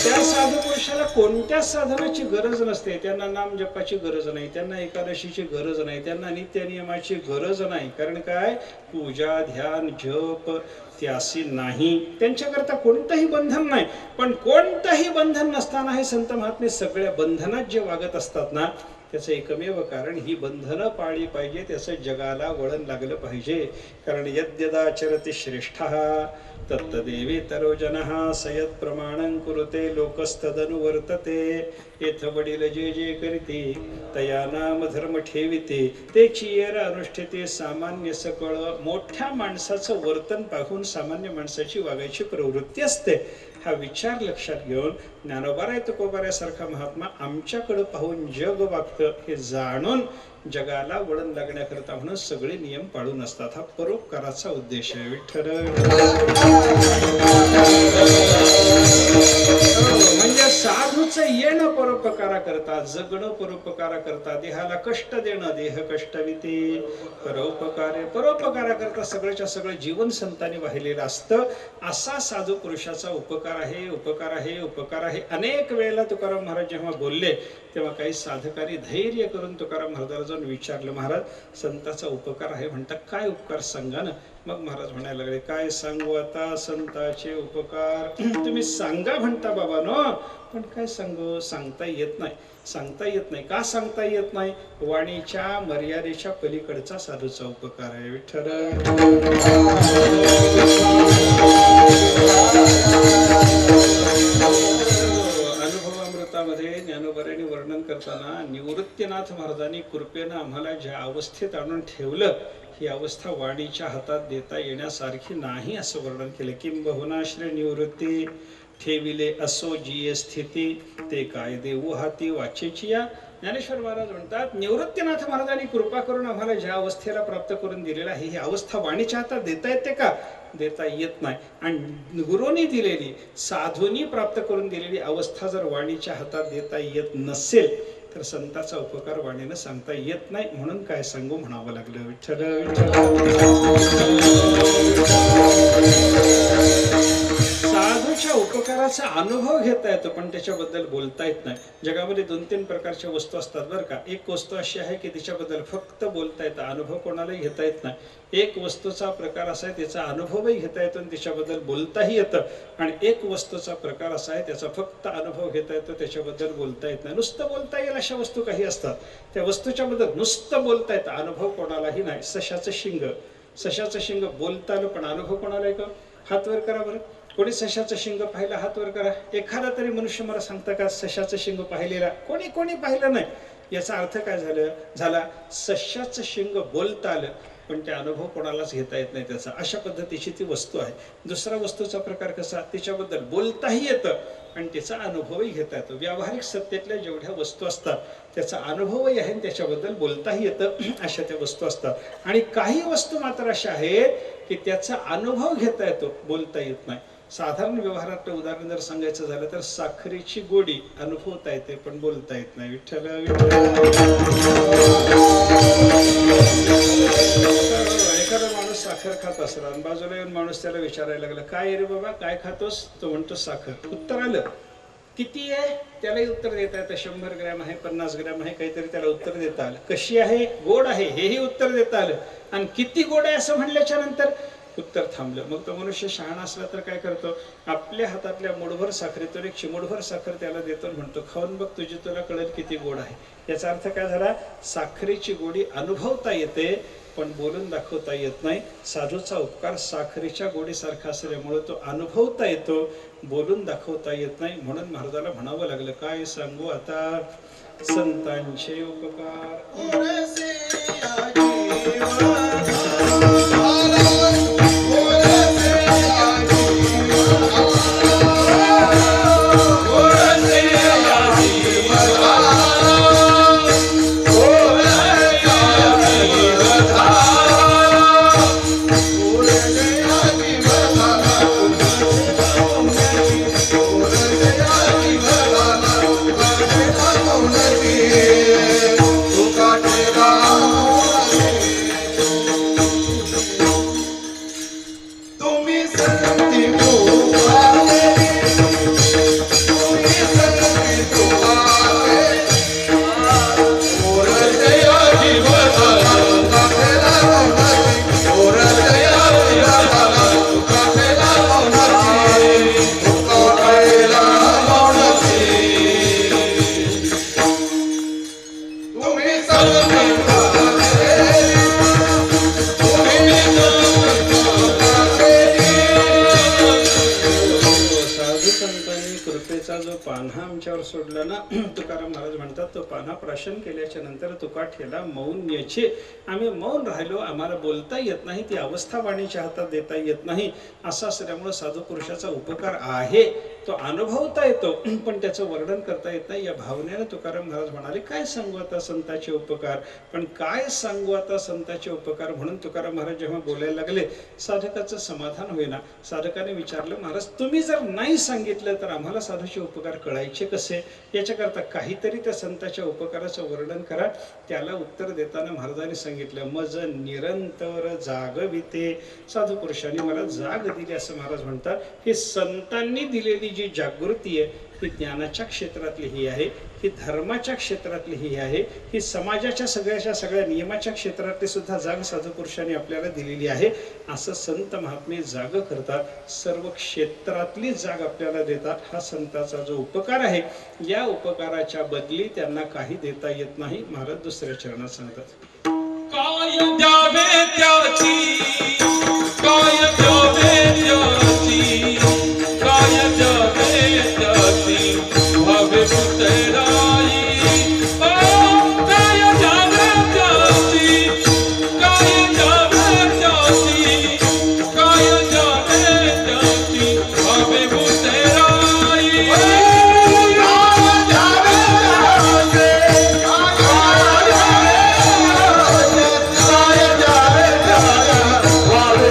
S5: त्या साधू पुरुषाला कोणत्या साधनाची गरज नसते. त्यांना नाम जपाची गरज नाही, त्यांना एकादशीची गरज नाही, त्यांना नित्य नियमाची गरज नाही. कारण काय? पूजा ध्यान जप त्यासी नाही, त्यांच्याकरता कोणतंही बंधन नाही. पण कोणतंही बंधन नसताना हे संत महात्मे सगळ्या बंधनात जे वागत असतात ना, त्याचं एकमेव कारण ही बंधनं पाळली पाहिजे, त्याचं जगाला वळण लागलं पाहिजे. कारण यद्यदाचरति श्रेष्ठः तत्तदेवेतरो जनः सयत् प्रमाणं कुरुते लोकस्तदनुवर्तते. येथ वडील जे जे करीते तया नाम धर्म ठेविते, ते चियर अनुष्ठिते सामान्य सकळ. मोठ्या माणसाचं वर्तन पाहून सामान्य माणसाची वागायची प्रवृत्ती असते. हा विचार लक्षात घेऊन ज्ञानोबाराय तुकोबारायासारखा महात्मा आमच्याकडे पाहून जग वागतं हे जाणून जगाला वळण लागण्याकरता म्हणून सगळे नियम पाळून असतात. हा परोपकाराचा उद्देश आहे. विठ्ठल म्हणजे साधूचं येणं परोपकारा करता, जगणं परोपकारा करता, देहाला कष्ट देणं देह कष्टविते परोपकारे, परोपकारा करता सगळ्याच्या सगळं जीवन संतांनी वाहिलेलं असतं. असा साधू पुरुषाचा उपकार आहे, उपकार आहे, उपकार आहे. अनेक वेळेला तुकाराम महाराज जेव्हा बोलले तेव्हा काही साधकांनी धैर्य करून तुकाराम महाराजाला जाऊन विचारलं, महाराज संताचा उपकार आहे म्हणता, काय उपकार सांगा ना. मग महाराज म्हणायला लागले, काय सांगू आता संताचे उपकार, तुम्ही सांगा म्हणता बाबा नो, पण काय सांगू, सांगता येत नाही. सांगता येत नाही. का सांगता येत नाही? वाणीच्या मर्यादेच्या पलीकडचा साधूचा उपकार आहे. विठ्ठल अनुभवामृतामध्ये ज्ञानोबऱ्यांनी वर्णन करताना निवृत्तीनाथ महाराजांनी कृपेनं आम्हाला ज्या अवस्थेत आणून ठेवलं, ही अवस्था वाणीच्या हातात देता येण्यासारखी नाही असं वर्णन केलं. किंबहुना श्री निवृत्ती ठेविले असो जी स्थिती, ते काय देऊ हाती वाचेची या. ज्ञानेश्वर महाराज म्हणतात, निवृत्तीनाथ महाराजांनी कृपा करून आम्हाला ज्या अवस्थेला प्राप्त करून दिलेला आहे, ही अवस्था वाणीच्या हातात देता येते का? देता येत नाही. आणि गुरूंनी दिलेली, साधूंनी प्राप्त करून दिलेली अवस्था जर वाणीच्या हातात देता येत नसेल तर संताचा उपकार वाणीनं सांगता येत नाही. म्हणून काय सांगू म्हणावं लागलं. विठ्ठल साधूच्या उपकाराचा अनुभव घेता येतो पण त्याच्याबद्दल बोलता येत नाही. जगामध्ये 2-3 प्रकारच्या वस्तू असतात बरं का. एक वस्तू अशी आहे की तिच्याबद्दल फक्त बोलता येतं, अनुभव कोणालाही घेता येत नाही. एक वस्तूचा प्रकार असा आहे त्याचा अनुभवही घेता येतो आणि त्याच्याबद्दल बोलताही येतं. आणि एक वस्तूचा प्रकार असा आहे त्याचा फक्त अनुभव घेता येतो, त्याच्याबद्दल बोलता येत नाही. नुसतं बोलता येईल अशा वस्तू काही असतात, त्या वस्तूच्या बद्दल नुसतं बोलता येतं, अनुभव कोणालाही नाही. सशाचं शिंग बोलता आलं पण अनुभव कोणाला आहे का? हात वर करा बरं. कोणी सशाचं शिंग पाहिलं? हात वर करा. एखादा तरी मनुष्य मला सांगता का सशाचं शिंग पाहिलेला? कोणी पाहिलं नाही. याचा अर्थ काय झाला सशाचं शिंग बोलता आलं पण ते अनुभव कोणालाच घेता येत नाही त्याचा. अशा पद्धतीची ती वस्तू आहे. दुसरा वस्तूचा प्रकार कसा, तिच्याबद्दल बोलताही येतं आणि त्याचा अनुभवही घेता येतो. व्यावहारिक सत्तेतल्या जेवढ्या वस्तू असतात त्याचा अनुभवही आहे आणि त्याच्याबद्दल बोलताही येतं, अशा त्या वस्तू असतात. आणि काही वस्तू मात्र अशा आहेत की त्याचा अनुभव घेता येतो, बोलता येत नाही. साधारण व्यवहारातलं उदाहरण जर सांगायचं झालं तर साखरेची गोडी अनुभवता येते पण बोलता येत नाही. विठ्ठल एखादा माणूस साखर खात असला आणि बाजूला येऊन माणूस त्याला विचारायला लागला, काय रे बाबा काय खातोस? तो म्हणतो साखर. उत्तर आलं. किती आहे? त्यालाही उत्तर देता येतं. 100 ग्रॅम आहे, 50 ग्रॅम आहे, काहीतरी त्याला उत्तर देता आलं. कशी आहे? गोड आहे, हेही उत्तर देता आलं. आणि किती गोड आहे असं म्हणल्याच्या नंतर उत्तर थांबलं. मग तो मनुष्य शहाणा असला तर काय करतो, आपल्या हातातल्या मुठभर साखरेतून एक चिमूटभर साखर त्याला देतो आणि म्हणतो, खाऊन बघ तुला कळेल किती गोड आहे. याचा अर्थ काय झाला, साखरेची गोडी अनुभवता येते पण बोलून दाखवता येत नाही. साधूचा उपकार साखरेच्या गोडीसारखा असल्यामुळे तो अनुभवता येतो, बोलून दाखवता येत नाही. म्हणून महाराजाला म्हणावं लागलं, काय सांगू आता संतांचे उपकार. पान्हा आमच्यावर सोडला ना, तुकाराम महाराज म्हणतात, तो पान्हा प्राशन केल्याच्या नंतर तुका ठेला मौन याचे. आम्ही मौन राहिलो, आम्हाला बोलता येत नाही, ती अवस्था वाणीच्या हातात देता येत नाही. असं असल्यामुळे साधू पुरुषाचा उपकार आहे तो अनुभवता येतो पण त्याचं वर्णन करता येत नाही. या भावनेनं तुकाराम महाराज म्हणाले, काय सांगू आता संतांचे उपकार. पण काय सांगू आता संतांचे उपकार म्हणून तुकाराम महाराज जेव्हा बोलायला लागले, साधकाचं समाधान होईना. साधकाने विचारलं, महाराज तुम्ही जर नाही सांगितलं तर आम्हाला साधूचे उपकार कळायचे कसे? याच्याकरता काहीतरी त्या संतांच्या उपकाराचं वर्णन करा. त्याला उत्तर देताना महाराजांनी सांगितलं, मज निरंतर जागविते. साधू पुरुषांनी मला जाग दिली असं महाराज म्हणतात. हे संतांनी दिलेली जी जागृती आहे ही ज्ञानाच्या क्षेत्रातली ही आहे, ही धर्माच्या क्षेत्रातली ही आहे, ही समाजाच्या सगळ्या नियमाच्या क्षेत्रातली सुद्धा जाग साधू पुरुषांनी आपल्याला दिलेली आहे. असं संत महात्मे जाग करतात, सर्व क्षेत्रातली जाग आपल्याला देतात. हा संताचा जो उपकार आहे, या उपकाराच्या बदली त्यांना काही देता येत नाही. महाराज दुसऱ्या चरणात सांगतात,
S1: काय द्यावे त्याची, काय द्यावे त्याची, काय द्यावे त्याची भावे पुतराई. काय द्यावे त्याची, काय द्यावे त्याची, काय द्यावे त्याची भावे पुतराई.
S3: वावे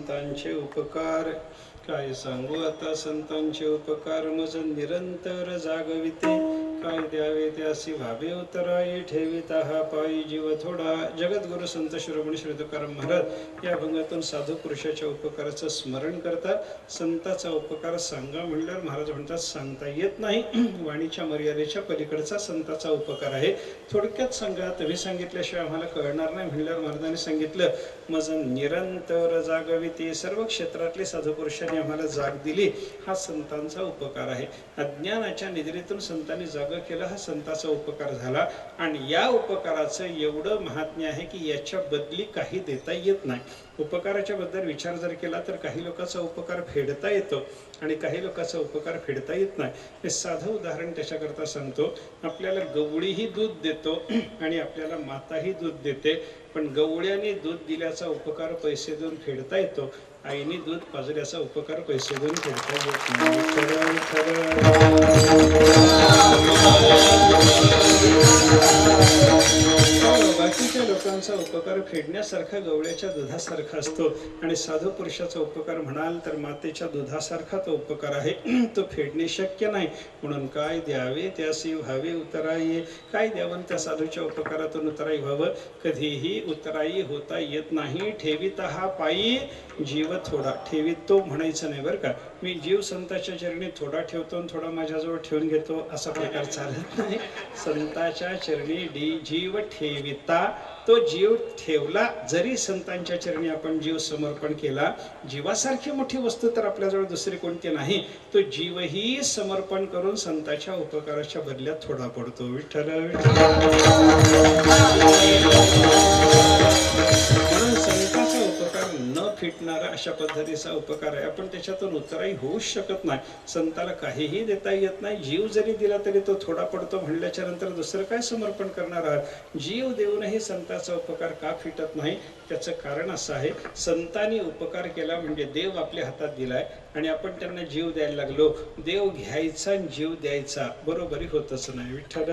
S5: संतांचे उपकार. काय सांगू आता संतांचे उपकार, मज निरंतर जागविते. काय द्यावे त्यासी भावे उतराई, ठेविता हा पायी जीव थोडा. जगद्गुरु संत शिरोमणी श्री तुकाराम महाराज या भंगातून साधू पुरुषाच्या उपकाराचं स्मरण करतात. संताचा उपकार सांगा म्हणल्यावर महाराज म्हणतात सांगता येत नाही. वाणीच्या मर्यादेच्या पलीकडचा संताचा उपकार आहे. थोडक्यात सांगा, तुम्ही सांगितल्याशिवाय आम्हाला कळणार नाही म्हणल्यावर महाराजांनी सांगितलं, मज निरंतर जागविते. सर्व क्षेत्रातले साधू पुरुषांनी आम्हाला जाग दिली, हा संतांचा उपकार आहे. अज्ञानाच्या निद्रेतून संतांनी जाग केलं, हा संताचा उपकार झाला. आणि या उपकाराचं एवढं महात्म्य आहे की याच्या बदली काही देता येत नाही. उपकाराच्या बद्दल विचार जर केला तर काही लोकांचा उपकार फेडता येतो आणि काही लोकांचा उपकार फेडता येत नाही. हे साधं उदाहरण त्याच्याकरता सांगतो. आपल्याला गवळीही दूध देतो आणि आपल्याला माताही दूध देते, पण गवळ्याने दूध दिल्याचा उपकार पैसे देऊन फेडता येतो, आईने दूध पाजल्याचा उपकार पैसे देऊन फेडता येत नाही. बाकीच्या लोकांचा उपकार फेडण्यासारखा गवळ्याच्या दुधासारखा असतो आणि साधू पुरुषाचा उपकार म्हणाल तर मातेच्या दुधासारखा तो उपकार आहे. तो फेडणे शक्य नाही. म्हणून काय द्यावे त्यासी व्हावे उतराई. काय द्यावं त्या साधूच्या उपकारातून उतराई व्हावं. कधीही उतराई होता येत नाही. ठेविता हा पायी जीव थोडा. ठेवीत तो म्हणायचं नाही बरं का. मी जीव संताच्या चरणी थोडा ठेवतो आणि थोडा माझ्याजवळ ठेवून घेतो असा प्रकार चालत नाही. संताच्या चरणी जीव ठेविता. तो जीव ठेवला, जरी संतांच्या चरणी आपण जीव समर्पण केला, जीवासारखी मोठी वस्तू तर आपल्याजवळ दुसरी कोणती नाही, तो जीवही समर्पण करून संतांच्या उपकाराच्या बदल्यात थोडा पडतो. विठ्ठल म्हणून संतांचा उपकार न फिटणारा अशा पद्धतीचा उपकार आहे. आपण त्याच्यातून उतराई होऊच शकत नाही. संताला काहीही देता येत नाही. जीव जरी दिला तरी तो थोडा पडतो म्हणल्याच्या नंतर दुसरं काय समर्पण करणार आहात. जीव देऊनही संतांचा उपकार का फिटत नाही, त्याचं कारण असं आहे, संतांनी उपकार केला म्हणजे देव आपल्या हातात दिलाय आणि आपण त्यांना जीव द्यायला लागलो. देव घ्यायचा आणि जीव द्यायचा बरोबरी होतच नाही. विठ्ठल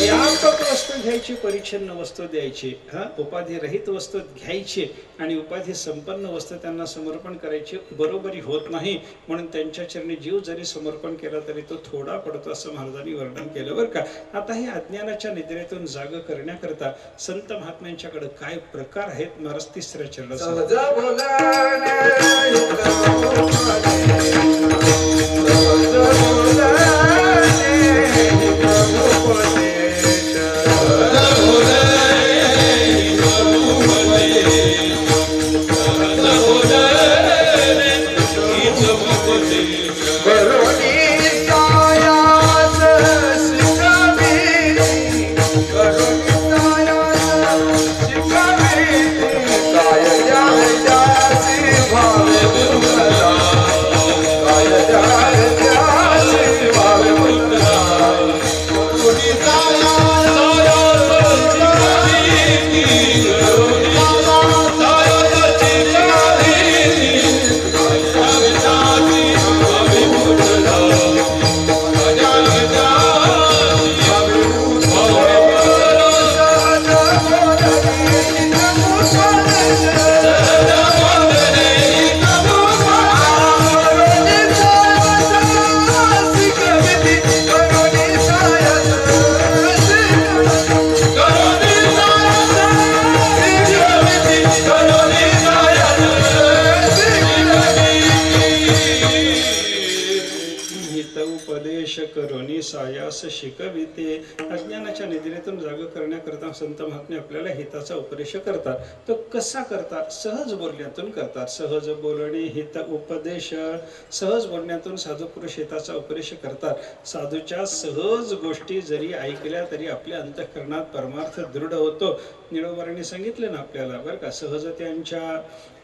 S5: व्यापक वस्तू घ्यायची, परिच्छिन्न वस्तू द्यायची, उपाधी रहित वस्तू घ्यायची आणि उपाधी संपन्न वस्तू त्यांना समर्पण करायची बरोबरी होत नाही. म्हणून त्यांच्या चरणी जीव जरी समर्पण केला तरी तो थोडा पडतो असं महाराजांनी वर्णन केलं बरं का. आता हे अज्ञानाच्या निद्रेतून जाग करण्याकरता संत महात्म्यांच्याकडे काय प्रकार आहेत. महाराज तिसऱ्या चरणात सायास शिकविते. अज्ञानाच्या निद्रेतून जाग करण्याकरता संत महात्मे आपल्याला हिताचा उपदेश करतात. तो कसा करतात? सहज बोलण्यातून करतात. सहज बोलणे हित उपदेश. सहज बोलण्यातून साधू पुरुष हिताचा उपदेश करतात. साधूच्या सहज गोष्टी जरी ऐकल्या तरी आपल्या अंतःकरणात परमार्थ दृढ होतो. निळोबारांनी सांगितले ना आपल्याला बरं का, सहज त्यांच्या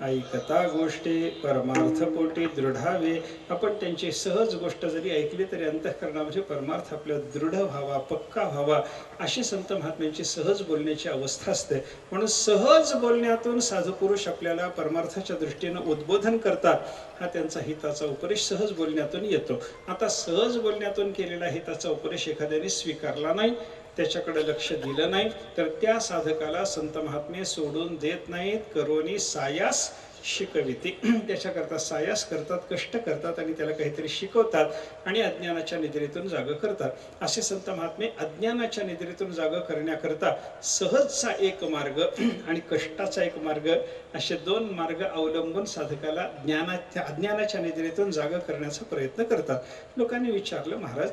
S5: ऐकता गोष्टी परमार्थ पोटी दृढावे. आपण त्यांची सहज गोष्ट जरी ऐकली तरी अंतःकरणामध्ये परमार्थ आपल्या दृढ व्हावा, पक्का व्हावा, अशी संत महात्म्यांची सहज बोलण्याची अवस्था असते. म्हणून सहज बोलण्यातून साधू पुरुष आपल्याला परमार्थाच्या दृष्टीनं उद्बोधन करतात. हा त्यांचा हिताचा उपदेश सहज बोलण्यातून येतो. आता सहज बोलण्यातून केलेला हिताचा उपदेश एखाद्याने स्वीकारला नाही त्याच्याकडे लक्ष दिलं नाही तर त्या साधकाला संत महात्मे सोडून देत नाहीत. करोनी सायास शिकविते. त्याच्याकरता सायास करतात, कष्ट करतात आणि त्याला काहीतरी शिकवतात आणि अज्ञानाच्या निद्रेतून जाग करतात. असे संत महात्मे अज्ञानाच्या निद्रेतून जाग करण्याकरता सहजचा एक मार्ग आणि कष्टाचा एक मार्ग असे दोन मार्ग अवलंबून साधकाला अज्ञानाच्या निद्रेतून जाग करण्याचा प्रयत्न करतात. लोकांनी विचारलं, महाराज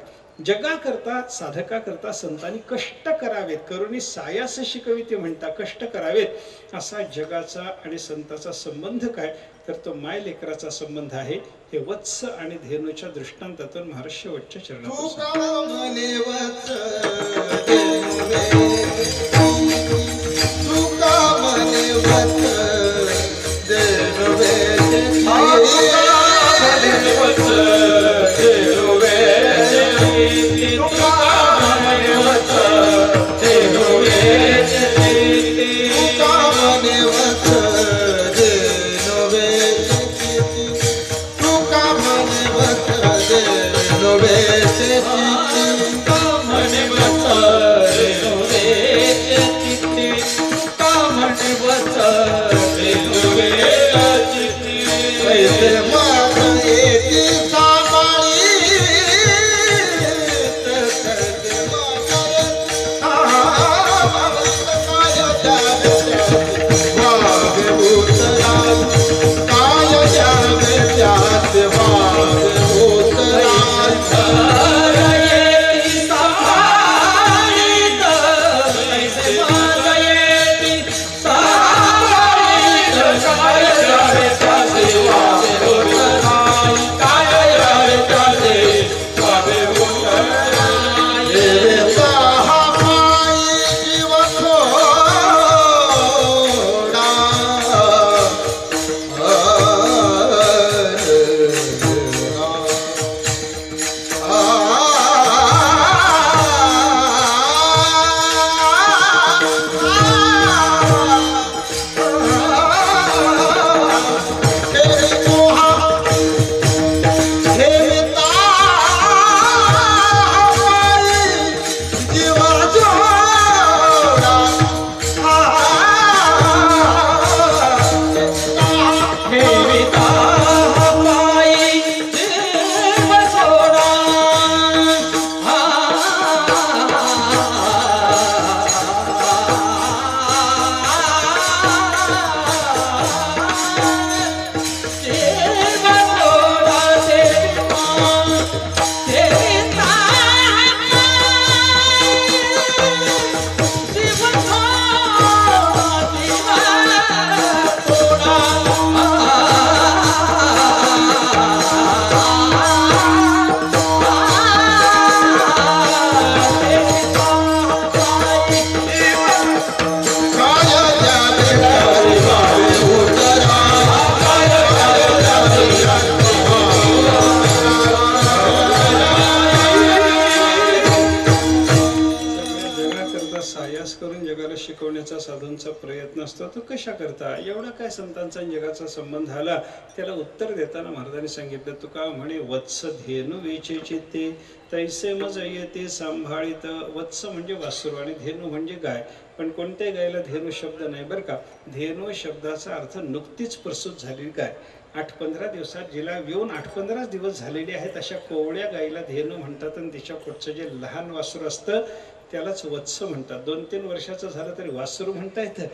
S5: जगाकरता साधकाकरता संतांनी कष्ट करावेत, करुणी सायास शिकविते म्हणता, कष्ट करावेत, असा जगाचा आणि संताचा संबंध काय? तर तो माय लेकराचा संबंध आहे. हे वत्स आणि धेनूच्या दृष्टांतातून महाराज शेवटच्या शिकवण्याचा साधूंचा प्रयत्न असतो. तो कशा करता एवढा काय संतांचा जगाचा संबंध आला? त्याला उत्तर देताना महाराजांनी सांगितलं, तुका म्हणे वत्स धेनू वेचे चित्ते तैसे मज येते सांभाळित. वत्स म्हणजे वासरू आणि धेनू म्हणजे गाय. पण कोणत्याही गायला धेनू शब्द नाही बरं का. धेनू शब्दाचा अर्थ नुकतीच प्रसूत झालेली गाय. 8-15 दिवसात जिला येऊन 8-15 दिवस झालेले आहेत अशा कोवळ्या गायीला धेनू म्हणतात. आणि तिच्या पुढचं जे लहान वासरू असतं त्यालाच वत्स म्हणतात. 2-3 वर्षाचं झालं तरी वासरू म्हणता येतं,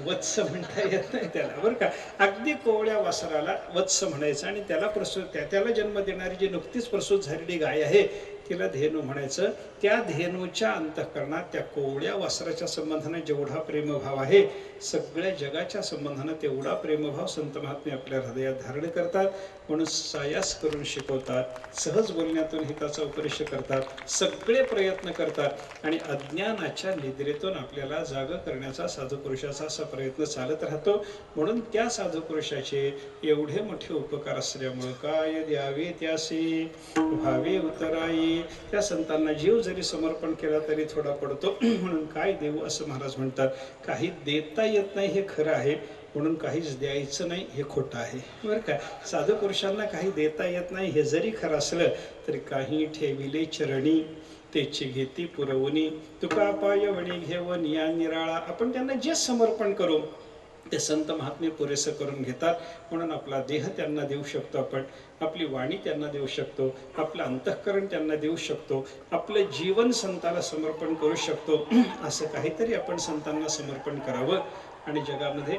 S5: वत्स म्हणता येत नाही त्याला बरं का. अगदी कोवळ्या वासराला वत्स म्हणायचं आणि त्याला जन्म देणारी जी नुकतीच प्रसूत झालेली गाय आहे तिला धेनू म्हणायचं. त्या धेनूच्या अंतःकरणात त्या कोवळ्या वासराच्या संबंधाने जेवढा प्रेमभाव आहे, सगळ्या जगाच्या संबंधाने तेवढा प्रेमभाव संत महात्मे आपल्या हृदयात धारण करतात. म्हणून सायास करून शिकवतात, सहज बोलण्यातून हिताचा उपदेश करतात, सगळे प्रयत्न करतात आणि अज्ञानाच्या निद्रेतून आपल्याला जाग करण्याचा साधू पुरुषाचा असा प्रयत्न चालत राहतो. म्हणून त्या साधू पुरुषाचे एवढे मोठे उपकार असल्यामुळे काय द्यावे त्यासी भावे उतराई. त्या संतांना जीव जरी समर्पण केला तरी थोडा पडतो. म्हणून काय देऊ असं महाराज म्हणतात. काही देता येत नाही हे खरं आहे, म्हणून काहीच द्यायचं नाही हे खोटं आहे बरं का. साधू पुरुषांना काही देता येत नाही हे जरी खरं असलं तरी काही ठेविले चरणी तेची घेती पुरवणी तुका पाय वणी घेऊन या निराळा. आपण त्यांना जे समर्पण करू ते संत महात्मे पुरेसं करून घेतात. म्हणून आपला देह त्यांना देऊ शकतो आपण, आपली वाणी त्यांना देऊ शकतो, आपलं अंतःकरण त्यांना देऊ शकतो, आपलं जीवन संताला समर्पण करू शकतो. असं काहीतरी आपण संतांना समर्पण करावं आणि जगामध्ये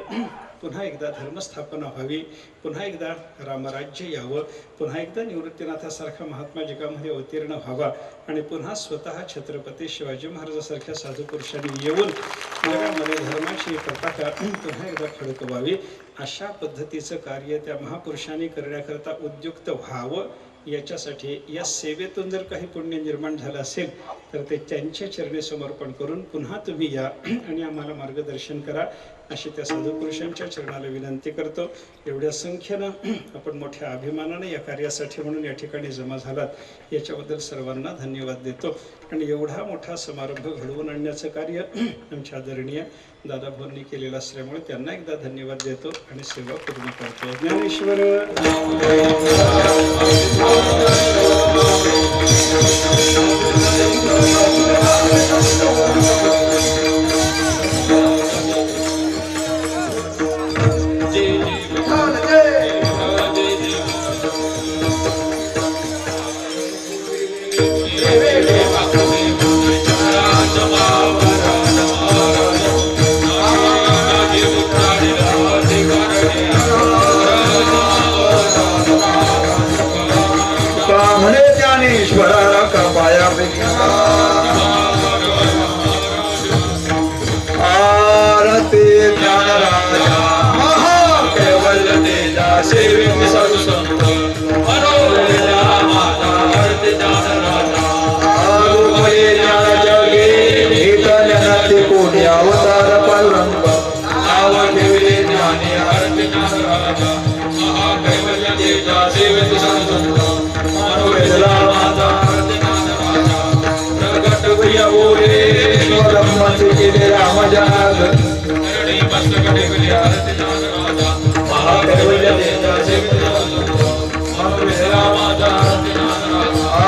S5: पुन्हा एकदा धर्मस्थापना व्हावी, पुन्हा एकदा रामराज्य यावं, पुन्हा एकदा निवृत्तीनाथासारखा महात्मा जगामध्ये अवतीर्ण व्हावा आणि पुन्हा स्वतः छत्रपती शिवाजी महाराजांसारख्या साधू पुरुषांनी येऊन जगामध्ये धर्माची पताका पुन्हा एकदा फडकवावी. अशा पद्धतीचं कार्य त्या महापुरुषांनी करण्याकरता उद्युक्त व्हावं. याच्यासाठी या सेवेतून जर काही पुण्य निर्माण झालं असेल तर ते त्यांच्या चरणी समर्पण करून पुन्हा तुम्ही या आणि आम्हाला मार्गदर्शन करा अशी त्या साधू पुरुषांच्या चरणाला विनंती करतो. एवढ्या संख्येनं आपण मोठ्या अभिमानाने या कार्यासाठी म्हणून या ठिकाणी जमा झालात याच्याबद्दल सर्वांना धन्यवाद देतो. आणि एवढा मोठा समारंभ घडवून आणण्याचं कार्य आमच्या आदरणीय दादाभाऊंनी केलेलं असल्यामुळे त्यांना एकदा धन्यवाद देतो आणि सेवा पूर्ण करतो. ज्ञानेश्वर
S6: म्हणे ज्ञानेश्वरा कृपाया आरती ज्ञानराजा महाकैवल्य तेजा सेवित साधु संत मनोरंजन माता आरती ज्ञानराजा आरुमये ज्ञान जगे एक ज्ञानाचे कोटी अवतार पालरंग नाव ठेवले ज्ञानी आरती ज्ञानराजा महाकैवल्य तेजा सेवित साधु संत महाकैवल्य